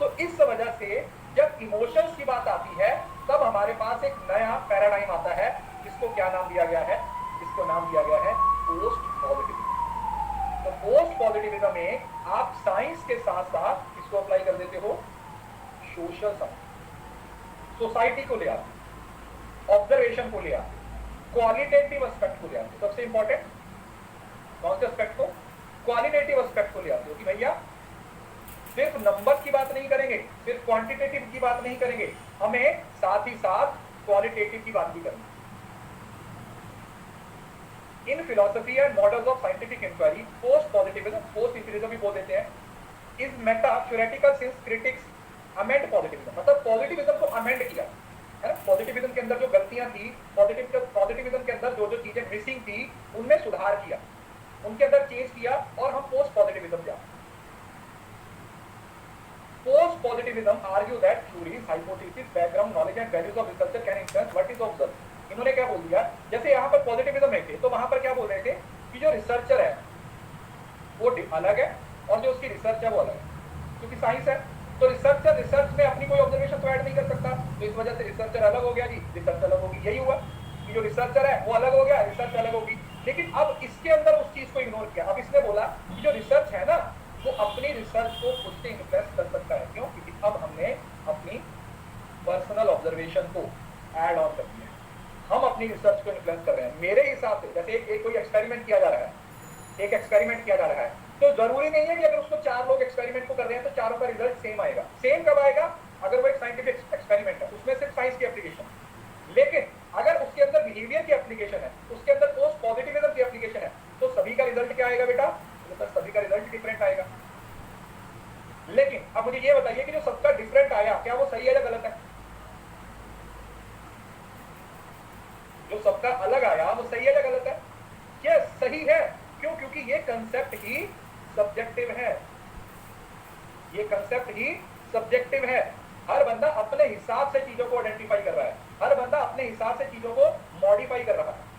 तो इस वजह से जब इमोशंस की बात आती है तब हमारे पास एक नया पैराडाइम आता है, जिसको क्या नाम दिया गया है? इसको नाम दिया गया है पोस्ट पॉजिटिविज्म। तो पोस्ट पॉजिटिविज्म में आप साइंस के साथ साथ इसको अप्लाई कर देते हो सोशल साइंस, सोसाइटी को ले आते, ऑब्जर्वेशन को ले आते, क्वालिटेटिव एस्पेक्ट को ले आते। सबसे इंपॉर्टेंट कौन से एस्पेक्ट को? क्वालिटेटिव एस्पेक्ट को ले आते हो कि भैया सिर्फ नंबर की बात नहीं करेंगे, सिर्फ क्वांटिटेटिव की बात नहीं करेंगे, हमें साथ ही साथ क्वालिटेटिव की बात भी करनी। In philosophy and models of scientific inquiry post positivism, post इंफिनिज्म भी बोल देते हैं, is meta theoretical since critics amend positivism, मतलब पॉजिटिविज्म को अमेंड किया है ना। पॉजिटिविज्म के अंदर जो गलतियां थी, पॉजिटिविज्म के अंदर जो जो चीजें मिसिंग थी उनमें सुधार किया, उनके अंदर चेंज किया, और हम पोस्ट पॉजिटिविज्म पे आते। Post positivism argue that theories, hypotheses, background knowledge and values of researcher can influence what is observed. इन्होंने क्या बोल दिया, जैसे यहाँ पर पॉजिटिविज्म है थे तो वहां पर क्या बोल रहे थे कि जो रिसर्चर है वो अलग है और जो उसकी रिसर्च है वो अलग है, क्योंकि साइंस है तो रिसर्चर रिसर्च में अपनी कोई ऑब्जर्वेशन तो ऐड नहीं कर सकता, तो इस वजह से रिसर्चर अलग हो गया जी, रिसर्च अलग होगी। यही हुआ कि जो रिसर्चर है वो अलग हो गया, रिसर्च अलग होगी। लेकिन अब इसके अंदर उस चीज को इग्नोर किया। अब इसने बोला कि जो रिसर्च है ना वो अपनी रिसर्च को खुद से इन्फ्लुएंस कर सकता है। क्यों? क्योंकि अब हमने अपनी पर्सनल ऑब्जर्वेशन को ऐड ऑन करती है। हम अपनी रिसर्च को इन्फ्लुएंस कर रहे हैं। मेरे हिसाब से जैसे एक कोई एक्सपेरिमेंट किया जा रहा है, एक एक्सपेरिमेंट किया जा रहा है, तो जरूरी नहीं है कि अगर उसको 4 लोग एक्सपेरिमेंट को कर रहे हैं तो चारों का रिजल्ट सेम आएगा। सेम कब आएगा? अगर वो एक साइंटिफिक एक्सपेरिमेंट है, उसमें सिर्फ साइंस की एप्लीकेशन। लेकिन अगर उसके अंदर बिहेवियर की एप्लीकेशन है, उसके अंदर पोस्ट पॉजिटिविज्म की एप्लीकेशन है, तो सभी का रिजल्ट क्या आएगा बेटा? तो सभी का रिजल्ट डिफरेंट आएगा। लेकिन अब मुझे ये बताइए कि जो सबका डिफरेंट आया, क्या वो सही है या गलत है? जो सबका अलग आया वो सही है या गलत है? ये सही है। क्यों? क्योंकि ये कंसेप्ट ही सब्जेक्टिव है। ये कंसेप्ट ही सब्जेक्टिव है। हर बंदा अपने हिसाब से चीजों को आइडेंटिफाई कर रहा है, हर बंदा अपने हिसाब से चीजों को मॉडिफाई कर रहा है।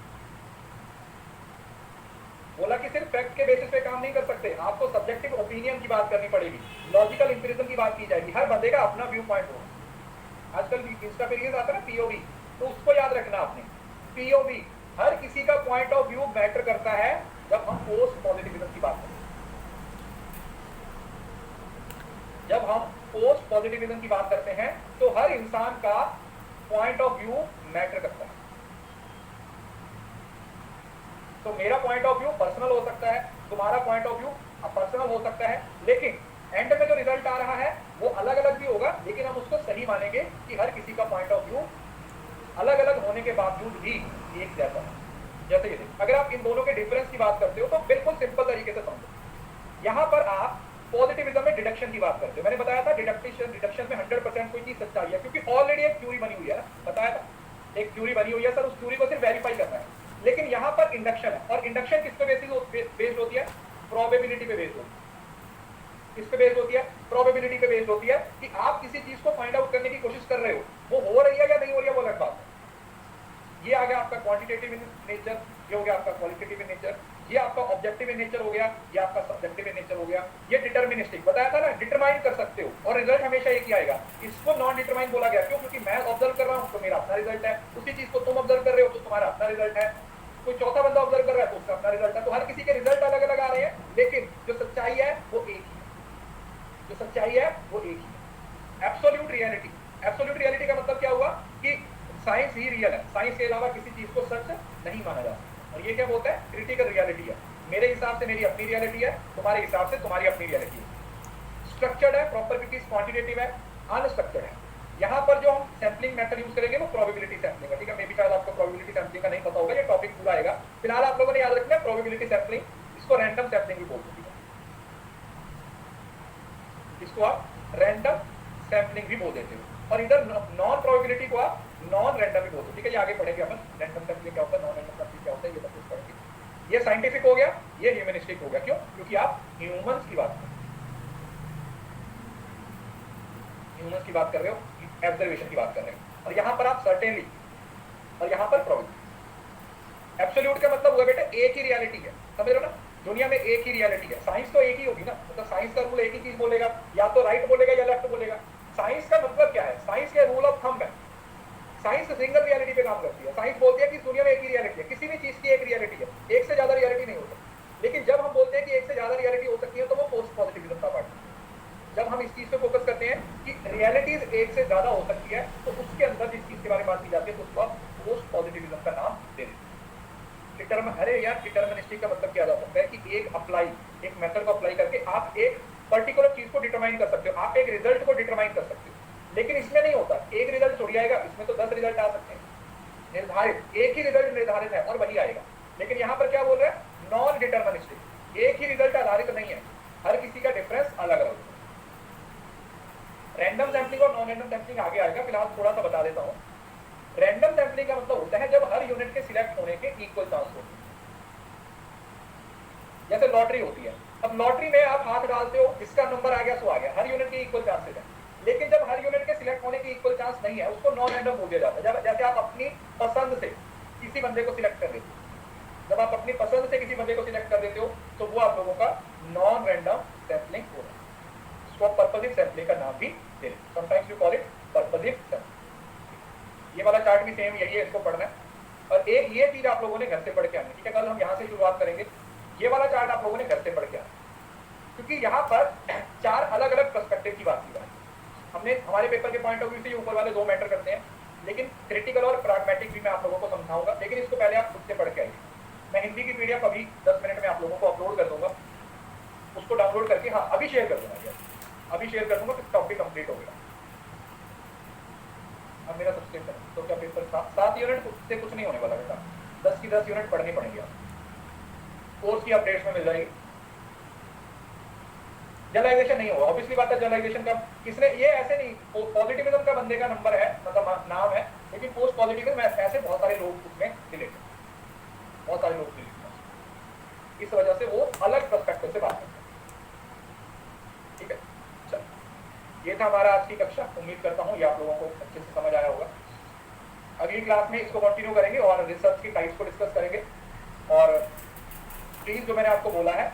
बोला कि सिर्फ फैक्ट के बेसिस पे काम नहीं कर सकते, आपको सब्जेक्टिव ओपिनियन की बात करनी पड़ेगी, लॉजिकल इंपीरिज्म की बात की जाएगी, हर बंदे का अपना व्यू पॉइंट होगा। आजकल इंस्टा पे रील्स आता है ना पीओवी, तो उसको याद रखना आपने। पीओवी, हर किसी का पॉइंट ऑफ व्यू मैटर करता है जब हम पोस्ट पॉजिटिविज्म की बात करते हैं। जब हम पोस्ट पॉजिटिविज्म की बात करते हैं तो हर इंसान का पॉइंट ऑफ व्यू मैटर करता है। तो मेरा पॉइंट ऑफ व्यू पर्सनल हो सकता है, तुम्हारा पॉइंट ऑफ व्यू पर्सनल हो सकता है, लेकिन एंड में जो रिजल्ट आ रहा है वो अलग अलग भी होगा, लेकिन हम उसको सही मानेंगे कि हर किसी का पॉइंट ऑफ व्यू अलग अलग होने के बावजूद भी एक जैसा है। जैसे ये अगर आप इन दोनों के डिफरेंस की बात करते हो तो बिल्कुल सिंपल तरीके से समझो। यहाँ पर आप पॉजिटिविज्म में डिडक्शन की बात करते हो। मैंने बताया था डिडक्शन में 100% कोई चीज सच्चाई है, क्योंकि ऑलरेडी एक थ्योरी बनी हुई है ना, बताया था एक थ्योरी बनी हुई है सर, उस थ्योरी को सिर्फ वेरीफाई करना है। लेकिन यहाँ पर इंडक्शन है, और इंडक्शन किस पे बेस्ड होती है? प्रोबेबिलिटी पे बेस्ड होती है। किस पे बेस्ड होती है? प्रोबेबिलिटी पे बेस्ड होती है कि आप किसी चीज को फाइंड आउट करने की कोशिश कर रहे हो, वो हो रही है या नहीं हो रही है, वो अलग बात है। ये आ गया आपका क्वांटिटेटिव इन नेचर, ये हो गया आपका क्वालिटेटिव इन नेचर, ये आपका ऑब्जेक्टिव इन नेचर हो गया, ये आपका सब्जेक्टिव इन नेचर हो गया, ये डिटरमिनिस्टिक बताया था ना, डिटरमाइन कर सकते हो और रिजल्ट हमेशा एक ही आएगा। इसको नॉन डिटरमाइन बोला गया, क्यों? क्योंकि मैं ऑब्जर्व कर रहा हूं तो मेरा अपना रिजल्ट है, उसी चीज को तुम ऑब्जर्व कर रहे हो तो तुम्हारा अपना रिजल्ट है, कोई चौथा बंदा ऑब्जर्व कर रहा है तो उसका अपना रिजल्ट है। तो हर किसी के रिजल्ट अलग अलग आ रहे हैं, लेकिन जो सच्चाई है वो एक ही है। जो सच्चाई है वो एक ही है। एब्सोल्यूट रियलिटी, एब्सोल्यूट रियलिटी का मतलब क्या हुआ कि साइंस ही रियल है, साइंस के अलावा किसी चीज को सच नहीं माना जा सकता। और ये क्या बोलता है? क्रिटिकल रियलिटी है। मेरे हिसाब से मेरी अपनी रियलिटी है, तुम्हारे हिसाब से तुम्हारी अपनी रियलिटी है। स्ट्रक्चर्ड है, प्रॉपर क्योंकि क्वांटिटेटिव है, अनस्ट्रक्चर्ड है। यहाँ पर जो हम सैम्पलिंग मेथड यूज करेंगे वो प्रोबेबिलिटी सैम्पलिंग है, ठीक है। मे भी शायद आपको प्रोबेबिलिटी सैम्पलिंग का नहीं पता होगा, ये टॉपिक पूरा आएगा। फिलहाल आप लोगों ने याद रखना है प्रोबेबिलिटी सैम्पलिंग, इसको रैंडम सैम्पलिंग भी बोलते हैं, इसको आप रैंडम सैम्पलिंग भी बोल देते हो। और इधर नॉन प्रोबेबिलिटी को आप नॉन रैंडम भी बोलते हो, ठीक है। ये आगे पढ़ेंगे अपन, रैंडम सैम्पलिंग क्या होता है, नॉन रैंडम सैम्पलिंग क्या होता है, ये सब कुछ पढ़ेंगे। ये साइंटिफिक हो गया, ये ह्यूमनिस्टिक हो गया। क्यों? क्योंकि आप ह्यूमंस की बात कर रहे हो, ह्यूमंस की बात कर रहे हो, ऑब्जर्वेशन की बात कर रहे हो। और यहाँ पर आप सर्टेनली, और यहाँ पर प्रोबेबिलिटी। एब्सोल्यूट का मतलब हुआ बेटा एक ही रियलिटी है, समझ रहे हो ना, दुनिया में एक ही रियलिटी है। साइंस तो एक ही होगी ना, मतलब साइंस का रूल एक ही चीज बोलेगा, या तो राइट बोलेगा या लेफ्ट बोलेगा। साइंस का मतलब क्या है? साइंस के रूल ऑफ थंब है, साइंस सिंगल रियलिटी पे काम करती है। साइंस बोलती है कि दुनिया में एक ही रियलिटी है, किसी भी चीज की एक रियलिटी है, एक से ज्यादा रियलिटी नहीं हो सकती। लेकिन जब हम बोलते हैं कि एक से ज्यादा रियलिटी हो सकती है तो वो पोस्ट पॉजिटिविज्म का पार्ट है। जब हम इस चीज पे फोकस करते हैं कि रियलिटीज एक से ज्यादा हो सकती है, तो उसके अंदर जिस चीज के बारे में बात की जाती है तो उसको आप पोस्ट पॉजिटिविज्म का नाम दे देते हैं। अरे यार, डिटरमिनिस्टिक का मतलब क्या जा सकता है कि एक मेथड को अप्लाई करके आप एक पर्टिकुलर चीज को डिटरमाइन कर सकते हो, आप एक रिजल्ट को डिटरमाइन कर सकते हो। लेकिन इसमें नहीं होता, एक रिजल्ट थोड़ी आएगा, इसमें तो 10 रिजल्ट आ सकते हैं निर्धारित, एक ही रिजल्ट निर्धारित है और वही आएगा। लेकिन यहाँ पर क्या बोल रहे हैं? नॉन डिटरमिनिस्टिक, एक ही रिजल्ट आधारित नहीं है, हर किसी का डिफरेंस अलग अलग। रैंडम सैम्पलिंग और नॉन रैंडम सैम्पलिंग आगे आएगा, फिलहाल थोड़ा सा बता देता हूँ। रैंडम सैम्पलिंग का मतलब होता है जब हर यूनिट के सिलेक्ट होने के इक्वल चांस होते हैं, जैसे लॉटरी होती है। अब लॉटरी में आप हाथ डालते हो, जिसका नंबर आ गया सो आ गया, हर यूनिट के इक्वल चांसेस है। लेकिन जब हर यूनिट के सिलेक्ट होने की इक्वल चांस नहीं है, उसको नॉन रैंडम बोल दिया जाता है। जैसे आप अपनी पसंद से किसी बंदे को सिलेक्ट कर देते हो, जब आप अपनी पसंद से किसी बंदे को सिलेक्ट कर देते हो तो वो आप लोगों का नॉन रैंडम सैम्पलिंग हो रहा है। इसको पर्पसिव सैम्पलिंग का नाम भी दे देते, sometimes you call it purposive sampling. ये वाला चार्ट भी सेम यही है, इसको पढ़ना है। और एक ये चीज आप लोगों ने घर से पढ़ के आनी, ठीक है। कल हम यहाँ से शुरुआत करेंगे, ये वाला चार्ट आप लोगों ने घर से पढ़ के आना, क्योंकि यहाँ पर 4 अलग अलग पर्सपेक्टिव की बात की जाती है। हमने हमारे पेपर के पॉइंट ऑफ व्यू से ये ऊपर वाले 2 मैटर करते हैं, लेकिन क्रिटिकल और प्रैग्मेटिक भी मैं आप लोगों को समझाऊंगा, लेकिन इसको पहले आप खुद से पढ़ के आइए। मैं हिंदी की पीडीएफ अभी 10 मिनट में आप लोगों को अपलोड कर दूंगा, उसको डाउनलोड करके हाँ अभी शेयर कर दूंगा, अभी शेयर कर दूंगा, फिर टॉपिक कंप्लीट हो गया। अब मेरा सब्सक्रिप्शन तो क्या पेपर 7 यूनिट से कुछ नहीं होने वाला बेटा, 10 की 10 यूनिट पढ़नी पड़ेगी आप, कोर्स की अपडेट्स में मिल जाएगी। जनरलाइजेशन नहीं होगा, ऑब्वियसली बात है। जनरलाइजेशन का किसने, ये ऐसे नहीं पॉजिटिविज्म का बंदे का नंबर है, मतलब नाम है, लेकिन पोस्ट पॉजिटिविज्म में ऐसे बहुत सारे लोग उसमें रिलेटेड, बहुत सारे लोग रिलेटेड, इस वजह से वो अलग पर्सपेक्टिव से बात करते हैं। ठीक है, चलो ये था हमारा आज की कक्षा। उम्मीद करता हूँ ये आप लोगों को अच्छे से समझ आया होगा। अगली क्लास में इसको कंटिन्यू करेंगे और रिसर्च की टाइप्स को डिस्कस करेंगे। और प्लीज जो मैंने आपको बोला है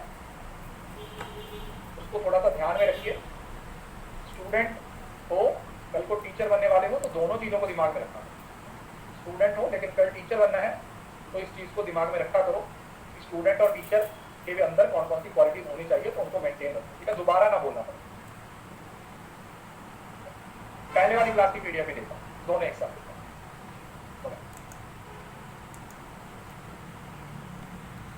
उसको थोड़ा सा ध्यान में रखिए। स्टूडेंट हो, कल को टीचर बनने वाले हो, तो दोनों चीजों को दिमाग में रखना। स्टूडेंट हो लेकिन कल टीचर बनना है, तो इस चीज को दिमाग में रखा करो। स्टूडेंट और टीचर के भी अंदर कौन कौन सी क्वालिटीज होनी चाहिए, तो उनको मेंटेन रखो। ठीक है, दोबारा ना बोलना पड़े। पहले वाली क्लास की पीडीएफ भी देखा, दोनों एक साथ।